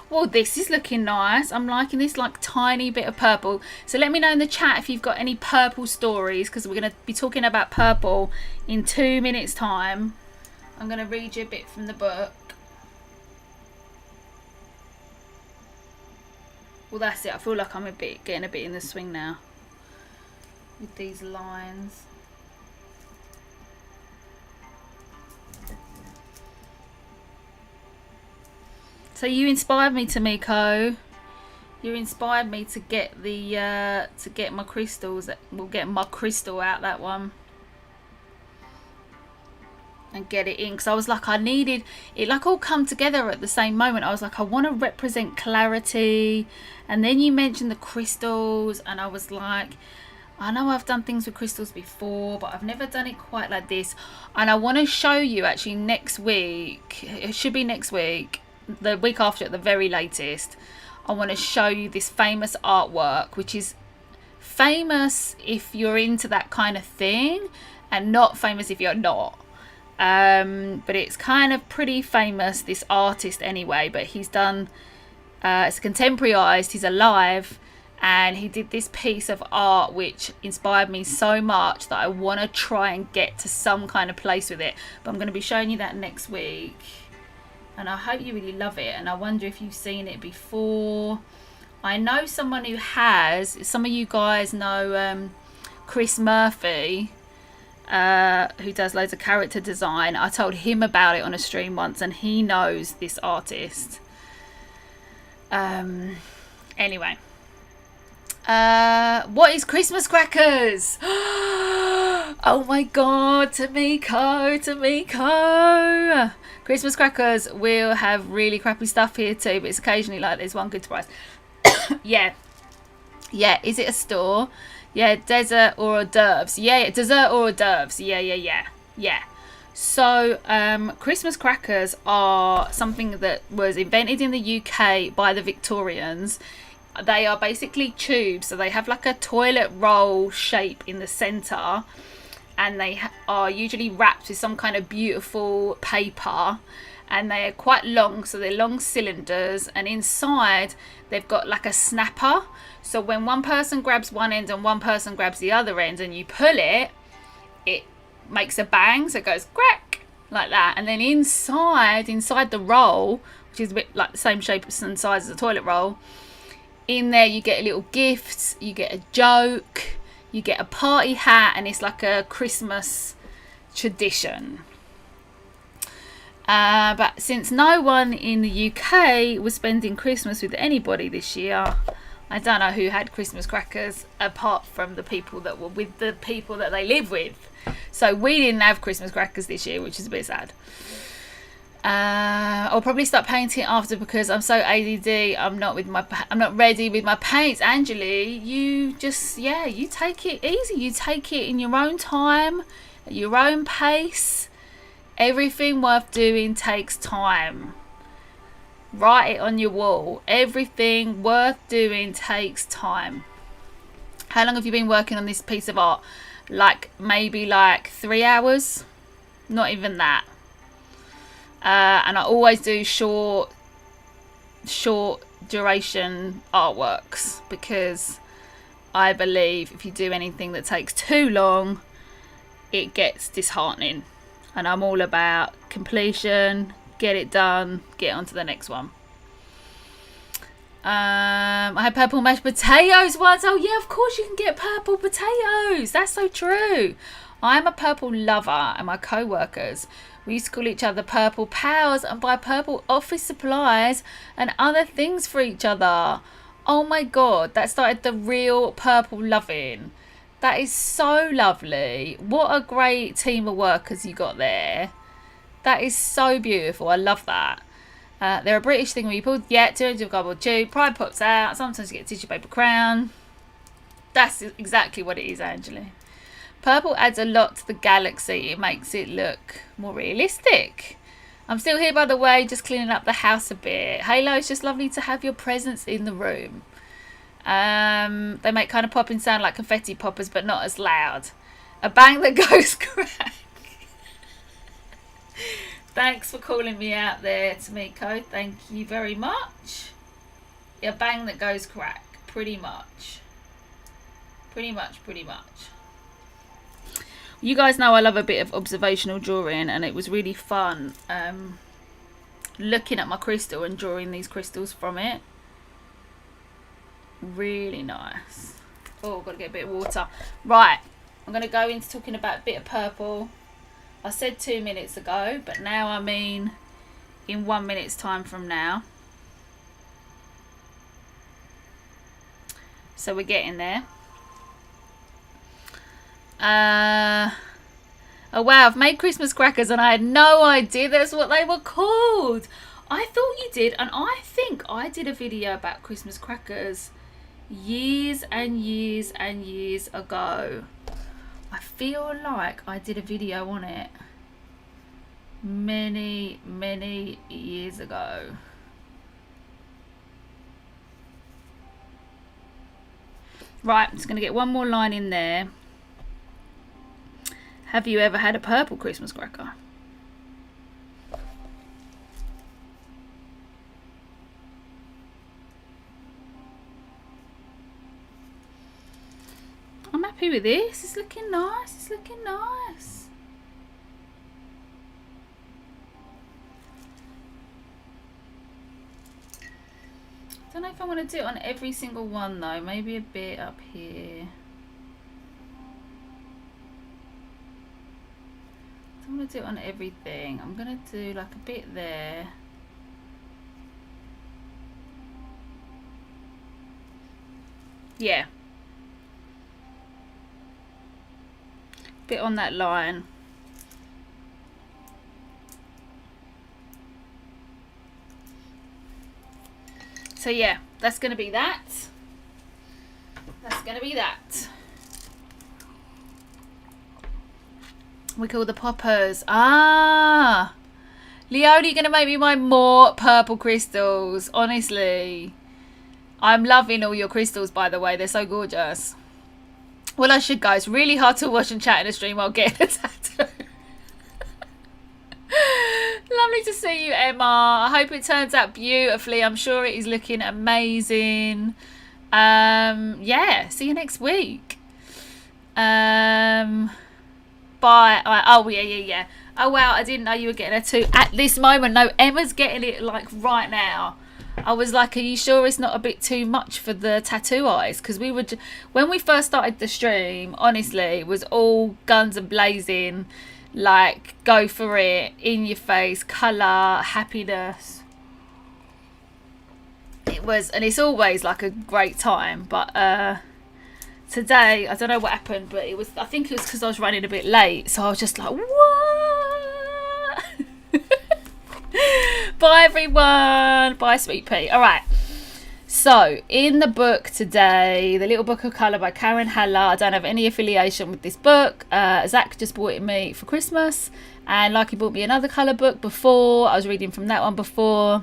Well, this is looking nice. I'm liking this like tiny bit of purple. So let me know in the chat if you've got any purple stories, because we're going to be talking about purple in 2 minutes time. I'm going to read you a bit from the book. Well, that's it. I feel like I'm getting a bit in the swing now with these lines. So you inspired me, Tamiko. You inspired me to get the to get my crystals. We'll get my crystal out, that one, and get it in, because I was like, I needed it like all come together at the same moment. I was like, I want to represent clarity, and then you mentioned the crystals, and I was like, I know I've done things with crystals before, but I've never done it quite like this. And I want to show you actually next week. It should be next week, the week after at the very latest. I want to show you this famous artwork, which is famous if you're into that kind of thing, and not famous if you're not. But it's kind of pretty famous, this artist anyway. But he's done, it's a contemporary artist, he's alive. And he did this piece of art which inspired me so much that I want to try and get to some kind of place with it. But I'm going to be showing you that next week. And I hope you really love it. And I wonder if you've seen it before. I know someone who has. Some of you guys know Chris Murphy, who does loads of character design. I told him about it on a stream once, and he knows this artist. Anyway. What is Christmas crackers? Oh my god, Tamiko. Christmas crackers will have really crappy stuff here too, but it's occasionally like there's one good surprise. Yeah. Yeah, is it a store? Yeah, dessert or hors d'oeuvres. Yeah, dessert or hors d'oeuvres. Yeah. So, Christmas crackers are something that was invented in the UK by the Victorians. They are basically tubes, so they have like a toilet roll shape in the centre, and they are usually wrapped with some kind of beautiful paper, and they are quite long, so they're long cylinders, and inside they've got like a snapper, so when one person grabs one end and one person grabs the other end and you pull it, it makes a bang, so it goes crack like that. And then inside the roll, which is a bit like the same shape and size as a toilet roll, in there you get little gifts, you get a joke, you get a party hat, and it's like a Christmas tradition. But since no one in the UK was spending Christmas with anybody this year, I don't know who had Christmas crackers apart from the people that were with the people that they live with. So we didn't have Christmas crackers this year, which is a bit sad. I'll probably start painting after because I'm so ADD. I'm not ready with my paints. Angeli, you take it easy. You take it in your own time, at your own pace. Everything worth doing takes time. Write it on your wall. Everything worth doing takes time. How long have you been working on this piece of art? Maybe 3 hours? Not even that. And I always do short duration artworks because I believe if you do anything that takes too long, it gets disheartening. And I'm all about completion, get it done, get on to the next one. I had purple mashed potatoes once. Oh yeah, of course you can get purple potatoes. That's so true. I'm a purple lover, and my co-workers, we used to call each other purple pals and buy purple office supplies and other things for each other. Oh my god, that started the real purple loving. That is so lovely. What a great team of workers you got there. That is so beautiful. I love that. They're a British thing where you pull, 200 cardboard tube, pride pops out, sometimes you get a tissue paper crown. That's exactly what it is, Angeli. Purple adds a lot to the galaxy. It makes it look more realistic. I'm still here, by the way, just cleaning up the house a bit. Halo, it's just lovely to have your presence in the room. They make kind of popping sound like confetti poppers, but not as loud. A bang that goes crack. Thanks for calling me out there, Tamiko. Thank you very much. A bang that goes crack. Pretty much. You guys know I love a bit of observational drawing, and it was really fun looking at my crystal and drawing these crystals from it. Really nice. Oh, got to get a bit of water. Right, I'm going to go into talking about a bit of purple. I said 2 minutes ago, but now I mean in 1 minute's time from now. So we're getting there. Oh wow, I've made Christmas crackers and I had no idea that's what they were called. I thought you did, and I think I did a video about Christmas crackers years and years and years ago. I feel like I did a video on it many years ago. Right, I'm just going to get one more line in there. Have you ever had a purple Christmas cracker? I'm happy with this. It's looking nice. It's looking nice. I don't know if I want to do it on every single one though. Maybe a bit up here. I don't want to do it on everything. I'm going to do like a bit there. Yeah. bit on that line. So yeah, that's going to be that. That's going to be that. We call the poppers. Ah, Leona, you're going to make me buy more purple crystals. Honestly, I'm loving all your crystals, by the way. They're so gorgeous. Well, I should go. It's really hard to watch and chat in a stream while getting a tattoo. Lovely to see you, Emma. I hope it turns out beautifully. I'm sure it is looking amazing. Yeah, see you next week. Bye. Oh, yeah. Oh, wow, I didn't know you were getting a tattoo at this moment. No, Emma's getting it, like, right now. I was like, are you sure it's not a bit too much for the tattoo eyes? Because we were, when we first started the stream, honestly, it was all guns and blazing. Like, go for it, in your face, colour, happiness. It was, and it's always like a great time. But today, I don't know what happened, but it was, I think it was because I was running a bit late. So I was just like, what? Bye, everyone. Bye, sweet pea. All right. So, in the book today, The Little Book of Colour by Karen Haller. I don't have any affiliation with this book. Zach just bought it me for Christmas. And like he bought me another colour book before. I was reading from that one before.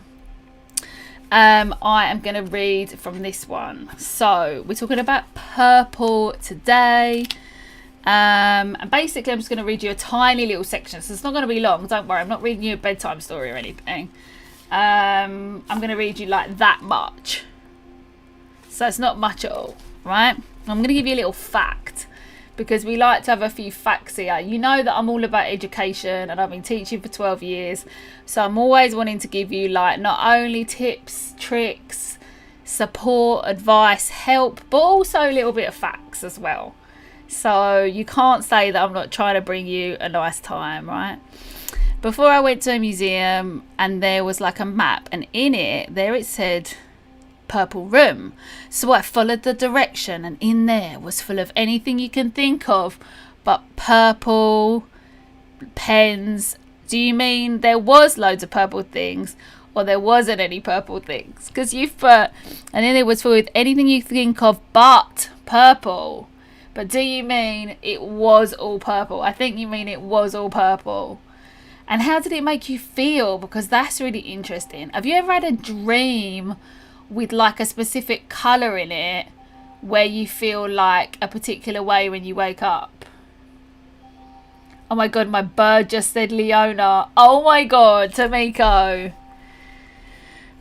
I am going to read from this one. So, we're talking about purple today. And basically, I'm just going to read you a tiny little section. So, it's not going to be long. Don't worry. I'm not reading you a bedtime story or anything. I'm going to read you like that much. So it's not much at all, right? I'm going to give you a little fact because we like to have a few facts here. You know that I'm all about education and I've been teaching for 12 years. So I'm always wanting to give you like not only tips, tricks, support, advice, help, but also a little bit of facts as well. So you can't say that I'm not trying to bring you a nice time, right? Before I went to a museum and there was like a map and in it, there it said purple room. So I followed the direction and in there was full of anything you can think of but purple pens. Do you mean there was loads of purple things or there wasn't any purple things? Because you've put, and then it was full with anything you think of but purple. But do you mean it was all purple? I think you mean it was all purple. And how did it make you feel? Because that's really interesting. Have you ever had a dream with like a specific colour in it where you feel like a particular way when you wake up? Oh my god, my bird just said Leona. Oh my god, Tamiko.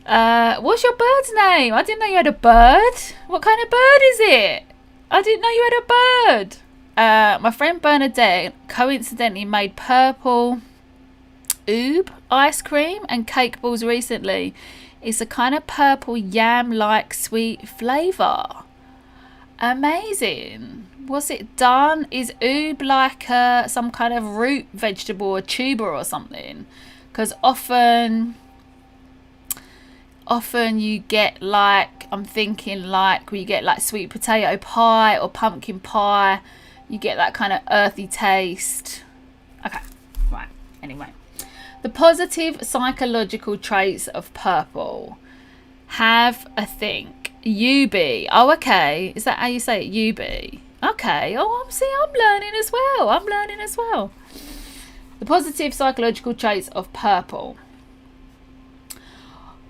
What's your bird's name? I didn't know you had a bird. What kind of bird is it? I didn't know you had a bird. My friend Bernadette coincidentally made purple oob ice cream and cake balls recently. It's a kind of purple yam-like sweet flavour. Amazing. What's it done? Is oob like some kind of root vegetable or tuber or something? Because often you get like, I'm thinking like we get like sweet potato pie or pumpkin pie. You get that kind of earthy taste. Okay, right, anyway. The positive psychological traits of purple. Have a think. UB. Oh, okay. Is that how you say it? UB. Okay. Oh, I'm learning as well. The positive psychological traits of purple.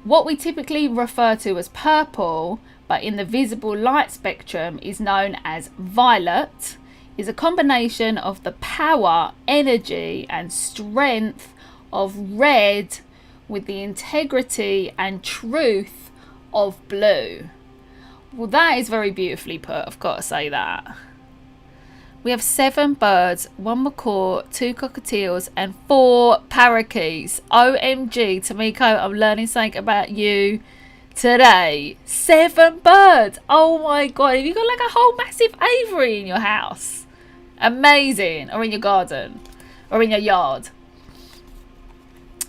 What we typically refer to as purple, but in the visible light spectrum is known as violet, is a combination of the power, energy, and strength of red with the integrity and truth of blue. Well, that is very beautifully put. I've got to say that. We have 7 birds, 1 macaw, 2 cockatiels, and 4 parakeets. OMG, Tamiko, I'm learning something about you today. 7 birds. Oh my god, have you got like a whole massive aviary in your house? Amazing. Or in your garden. Or in your yard.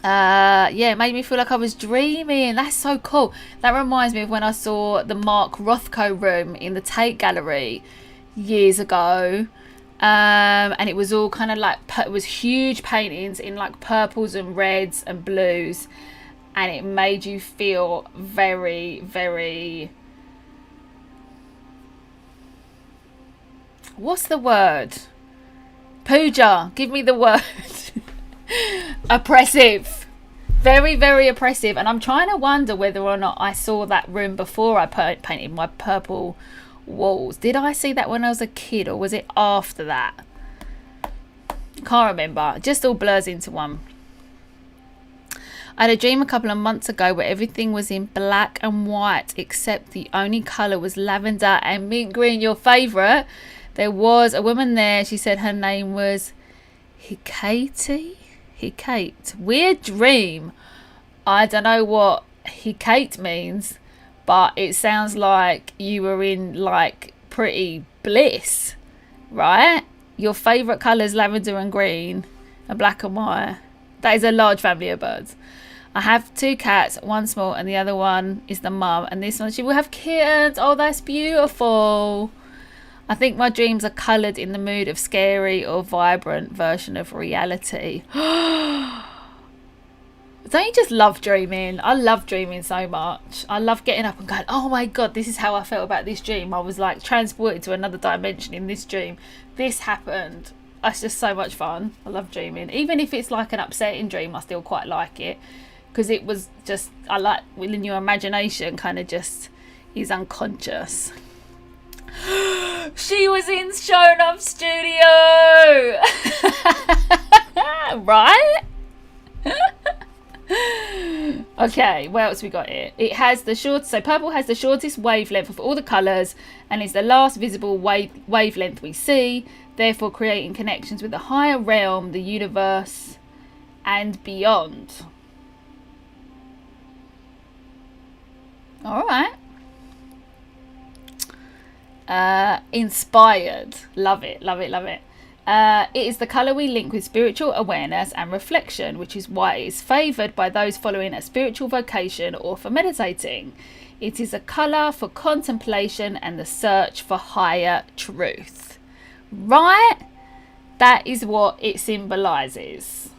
Yeah, it made me feel like I was dreaming. That's so cool. That reminds me of when I saw the Mark Rothko room in the Tate Gallery years ago. And it was all kind of like, it was huge paintings in like purples and reds and blues, and it made you feel very, very, what's the word? Pooja, give me the word. Oppressive. Very, very oppressive. And I'm trying to wonder whether or not I saw that room before I painted my purple walls. Did I see that when I was a kid, or was it after that? Can't remember. Just all blurs into one. I had a dream a couple of months ago where everything was in black and white, except the only colour was lavender and mint green. Your favourite. There was a woman there. She said her name was Hikate. Weird dream. I don't know what Hikate means, but it sounds like you were in like pretty bliss, right? Your favourite colours, lavender and green, and black and white. That is a large family of birds. I have 2 cats, one small and the other one is the mum, and this one she will have kittens. Oh, that's beautiful. I think my dreams are coloured in the mood of scary or vibrant version of reality. Don't you just love dreaming? I love dreaming so much. I love getting up and going, oh my God, this is how I felt about this dream. I was like transported to another dimension in this dream. This happened. It's just so much fun. I love dreaming. Even if it's like an upsetting dream, I still quite like it. Because it was just, I like when your imagination kind of just is unconscious. She was in Shown Off Studio. Right? Okay, what else we got here? It has the short, so purple has the shortest wavelength of all the colours and is the last visible wavelength we see, therefore creating connections with the higher realm, the universe, and beyond. All right. Inspired. Love it, love it, love it. It is the colour we link with spiritual awareness and reflection, which is why it is favoured by those following a spiritual vocation or for meditating. It is a colour for contemplation and the search for higher truth. Right? That is what it symbolises.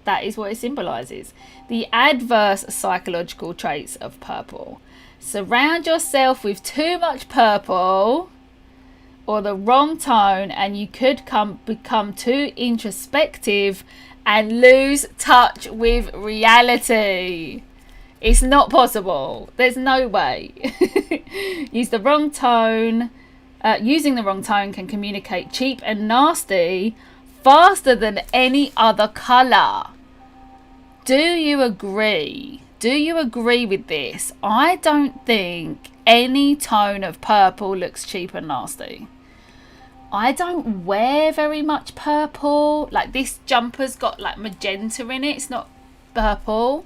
That is what it symbolises. The adverse psychological traits of purple. Surround yourself with too much purple or the wrong tone and you could become too introspective and lose touch with reality. It's not possible. There's no way. Using the wrong tone can communicate cheap and nasty faster than any other colour. Do you agree? Do you agree with this? I don't think any tone of purple looks cheap and nasty. I don't wear very much purple. Like this jumper's got like magenta in it. It's not purple.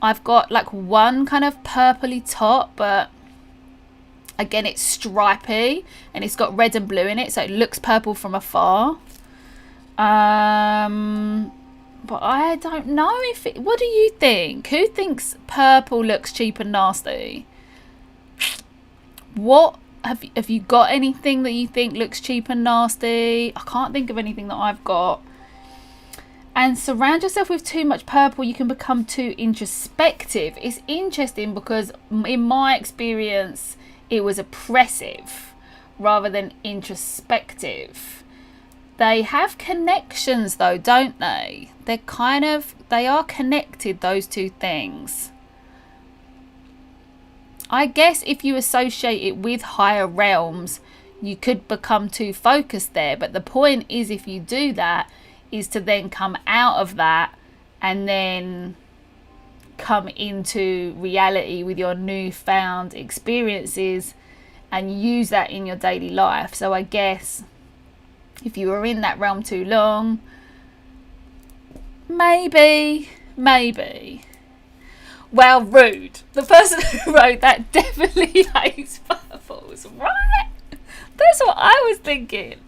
I've got like one kind of purpley top, but again it's stripy and it's got red and blue in it, so it looks purple from afar. But I don't know if it... What do you think? Who thinks purple looks cheap and nasty? What... Have you got anything that you think looks cheap and nasty? I can't think of anything that I've got. And surround yourself with too much purple, you can become too introspective. It's interesting because in my experience, it was oppressive rather than introspective. They have connections though, don't they? They are connected, those two things. I guess if you associate it with higher realms, you could become too focused there. But the point is, if you do that, is to then come out of that and then come into reality with your newfound experiences and use that in your daily life. So I guess if you were in that realm too long, maybe. Well, rude. The person who wrote that definitely hates purples, right? That's what I was thinking.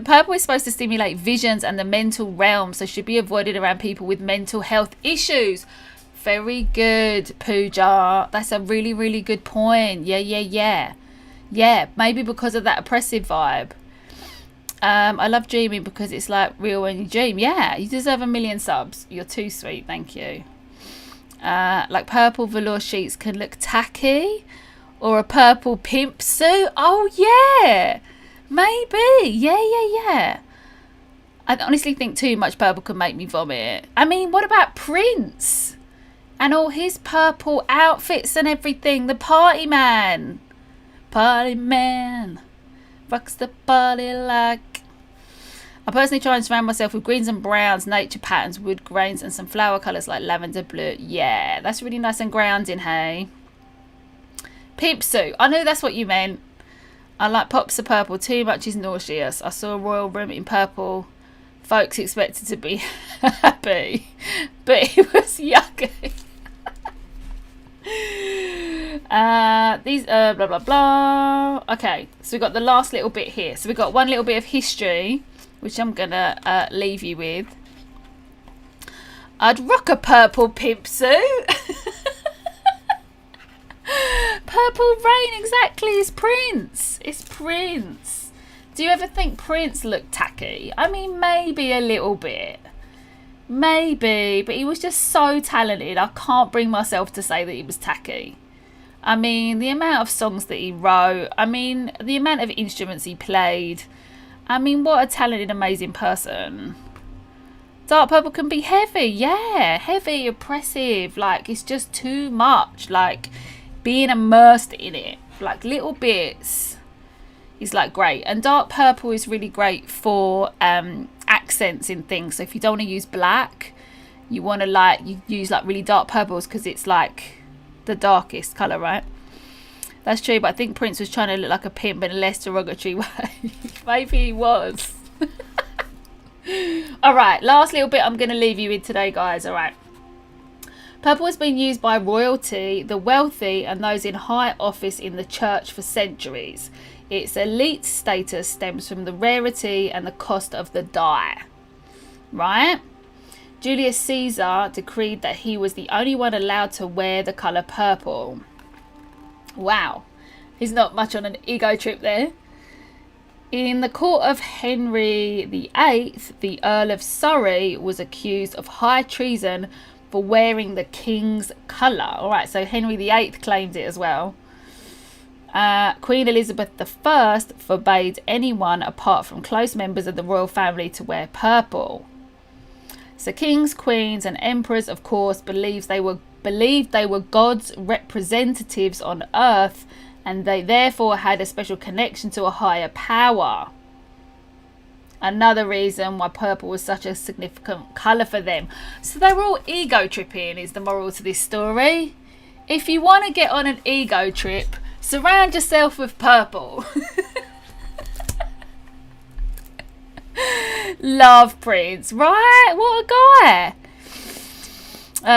Purple is supposed to stimulate visions and the mental realm, so should be avoided around people with mental health issues. Very good, Pooja. That's a really, really good point. Yeah. Yeah, maybe because of that oppressive vibe. I love dreaming because it's like real when you dream. Yeah, you deserve 1,000,000 subs. You're too sweet, thank you. Like purple velour sheets can look tacky, or a purple pimp suit. Oh yeah, maybe. Yeah. I honestly think too much purple can make me vomit. I mean, what about Prince and all his purple outfits and everything? The party man, rocks the party like. I personally try and surround myself with greens and browns, nature patterns, wood grains, and some flower colours like lavender blue. Yeah, that's really nice and grounding, hey? Pimp suit. I knew that's what you meant. I like pops of purple. Too much is nauseous. I saw a royal room in purple. Folks expected to be happy, but it was yucky. These blah blah blah. Okay, so we've got the last little bit here. So we've got one little bit of history, which I'm gonna leave you with. I'd rock a purple pimp suit. Purple rain, exactly. It's Prince. It's Prince. Do you ever think Prince looked tacky? I mean, maybe a little bit. Maybe, but he was just so talented. I can't bring myself to say that he was tacky. I mean, the amount of songs that he wrote. I mean, the amount of instruments he played. I mean, what a talented, amazing person. Dark purple can be heavy. Yeah, heavy, oppressive. Like, it's just too much. Like, being immersed in it. Like, little bits is, like, great. And dark purple is really great for accents in things. So if you don't want to use black, you want to, like, you use, like, really dark purples because it's, like, the darkest colour, right? That's true, but I think Prince was trying to look like a pimp in a less derogatory way. Maybe he was. Alright, last little bit I'm going to leave you with today, guys. Alright. Purple has been used by royalty, the wealthy, and those in high office in the church for centuries. Its elite status stems from the rarity and the cost of the dye. Right? Julius Caesar decreed that he was the only one allowed to wear the colour purple. Wow, he's not much on an ego trip there. In the court of Henry VIII, the Earl of Surrey was accused of high treason for wearing the king's colour. All right, so Henry VIII claimed it as well. Queen Elizabeth I forbade anyone apart from close members of the royal family to wear purple. So kings, queens, and emperors, of course, believed they were God's representatives on earth, and they therefore had a special connection to a higher power. Another reason why purple was such a significant colour for them. So they were all ego tripping, is the moral to this story. If you want to get on an ego trip, surround yourself with purple. Love Prince, right? What a guy.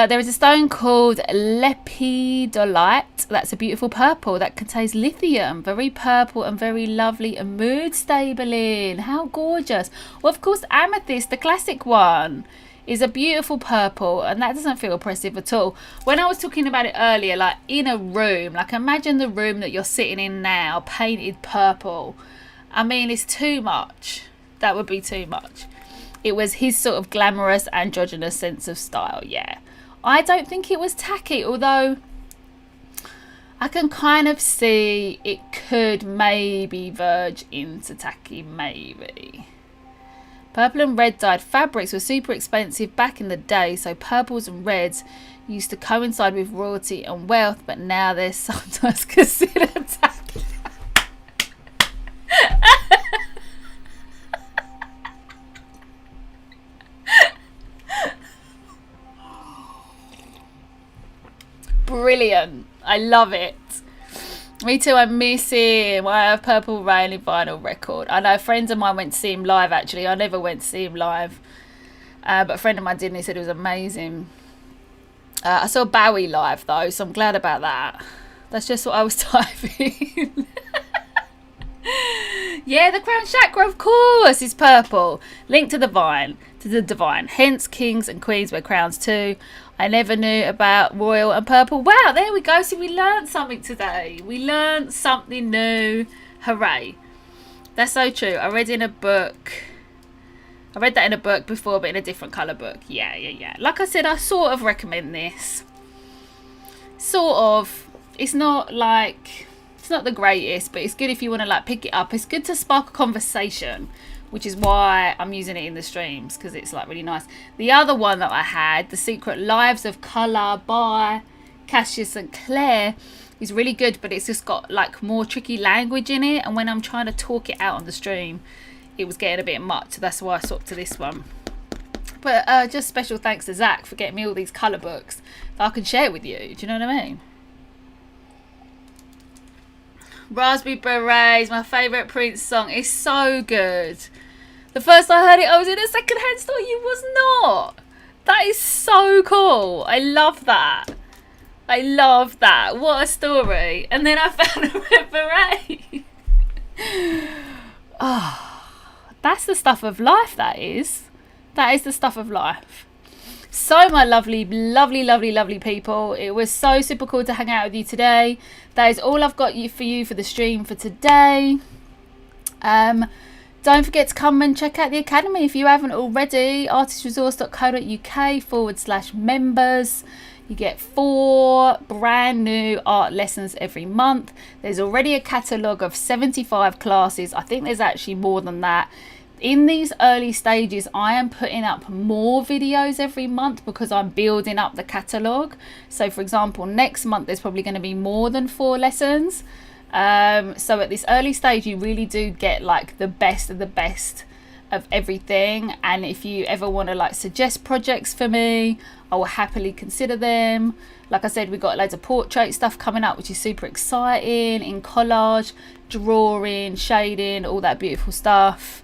There is a stone called lepidolite. That's a beautiful purple that contains lithium. Very purple and very lovely and mood stabling. How gorgeous. Well, of course, amethyst, the classic one, is a beautiful purple, and that doesn't feel oppressive at all. When I was talking about it earlier, like in a room, like imagine the room that you're sitting in now, painted purple. I mean, it's too much. That would be too much. It was his sort of glamorous, androgynous sense of style, yeah. I don't think it was tacky, although I can kind of see it could maybe verge into tacky, maybe. Purple and red dyed fabrics were super expensive back in the day, so purples and reds used to coincide with royalty and wealth, but now they're sometimes considered tacky. Brilliant. I love it. Me too. I miss him. I have Purple Rain in vinyl record. I know friends of mine went to see him live, actually. I never went to see him live. But a friend of mine did, and he said it was amazing. I saw Bowie live, though, so I'm glad about that. That's just what I was typing. Yeah, the crown chakra, of course, is purple. Linked to the divine. Hence, kings and queens wear crowns too. I never knew about royal and purple. Wow, there we go. So we learned something today. We learned something new. Hooray. That's so true. I read that in a book before, but in a different colour book. Yeah. Like I said, I sort of recommend this. Sort of. It's not the greatest, but it's good if you want to like pick it up. It's good to spark a conversation, which is why I'm using it in the streams, because it's like really nice. The other one that I had, The Secret Lives of Colour by Cassius and Claire, is really good, but it's just got like more tricky language in it, and when I'm trying to talk it out on the stream, it was getting a bit much. So that's why I swapped to this one. But just special thanks to Zach for getting me all these colour books that I can share with you. Do you know what I mean? Raspberry Berets, my favourite Prince song. It's so good. The first I heard it, I was in a second-hand store. You was not. That is so cool. I love that. I love that. What a story. And then I found a red beret. Oh, that's the stuff of life, that is. That is the stuff of life. So my lovely people, it was so super cool to hang out with you today. That is all I've got for you for the stream for today. Don't forget to come and check out the academy if you haven't already. artistresource.co.uk/members. You get 4 brand new art lessons every month. There's already a catalogue of 75 classes. I think there's actually more than that. In these early stages, I am putting up more videos every month because I'm building up the catalogue. So for example, next month there's probably going to be more than 4 lessons. So at this early stage, you really do get like the best of the best of everything. And if you ever want to like suggest projects for me, I will happily consider them. Like I said, we've got loads of portrait stuff coming up, which is super exciting, in collage, drawing, shading, all that beautiful stuff.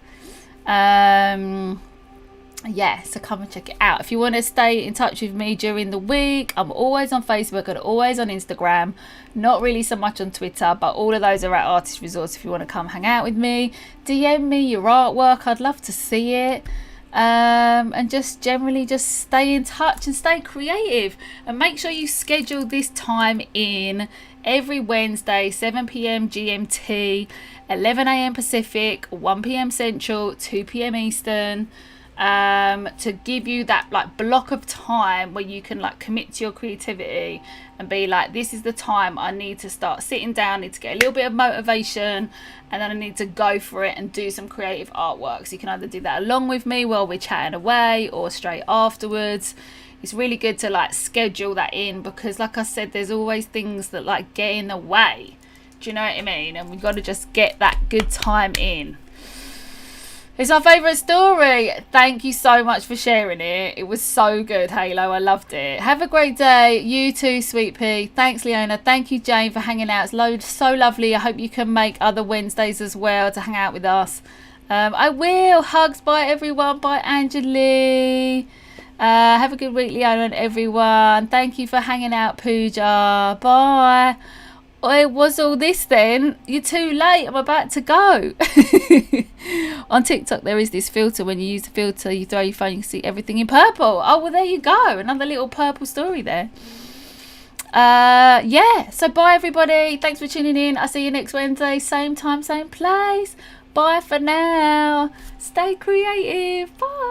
Yeah, so come and check it out. If you want to stay in touch with me during the week, I'm always on Facebook and always on Instagram, not really so much on Twitter, but all of those are at Artist Resource. If you want to come hang out with me, DM me your artwork, I'd love to see it. And just generally just stay in touch and stay creative, and make sure you schedule this time in every Wednesday, 7 p.m. GMT, 11 a.m. Pacific, 1 p.m. Central, 2 p.m. Eastern, to give you that like block of time where you can like commit to your creativity and be like, this is the time I need to start sitting down, need to get a little bit of motivation, and then I need to go for it and do some creative artwork. So you can either do that along with me while we're chatting away or straight afterwards. It's really good to like schedule that in, because like I said, there's always things that like get in the way. Do you know what I mean? And we've got to just get that good time in. It's our favourite story. Thank you so much for sharing it. It was so good, Halo. I loved it. Have a great day. You too, Sweet Pea. Thanks, Leona. Thank you, Jane, for hanging out. It's so lovely. I hope you can make other Wednesdays as well to hang out with us. I will. Hugs. Bye, everyone. Bye, Angeli. Have a good week, Leona, and everyone. Thank you for hanging out, Pooja. Bye. It was all this then. You're too late. I'm about to go. On TikTok, there is this filter. When you use the filter, you throw your phone, you can see everything in purple. Oh, well, there you go. Another little purple story there. Yeah. So bye, everybody. Thanks for tuning in. I'll see you next Wednesday. Same time, same place. Bye for now. Stay creative. Bye.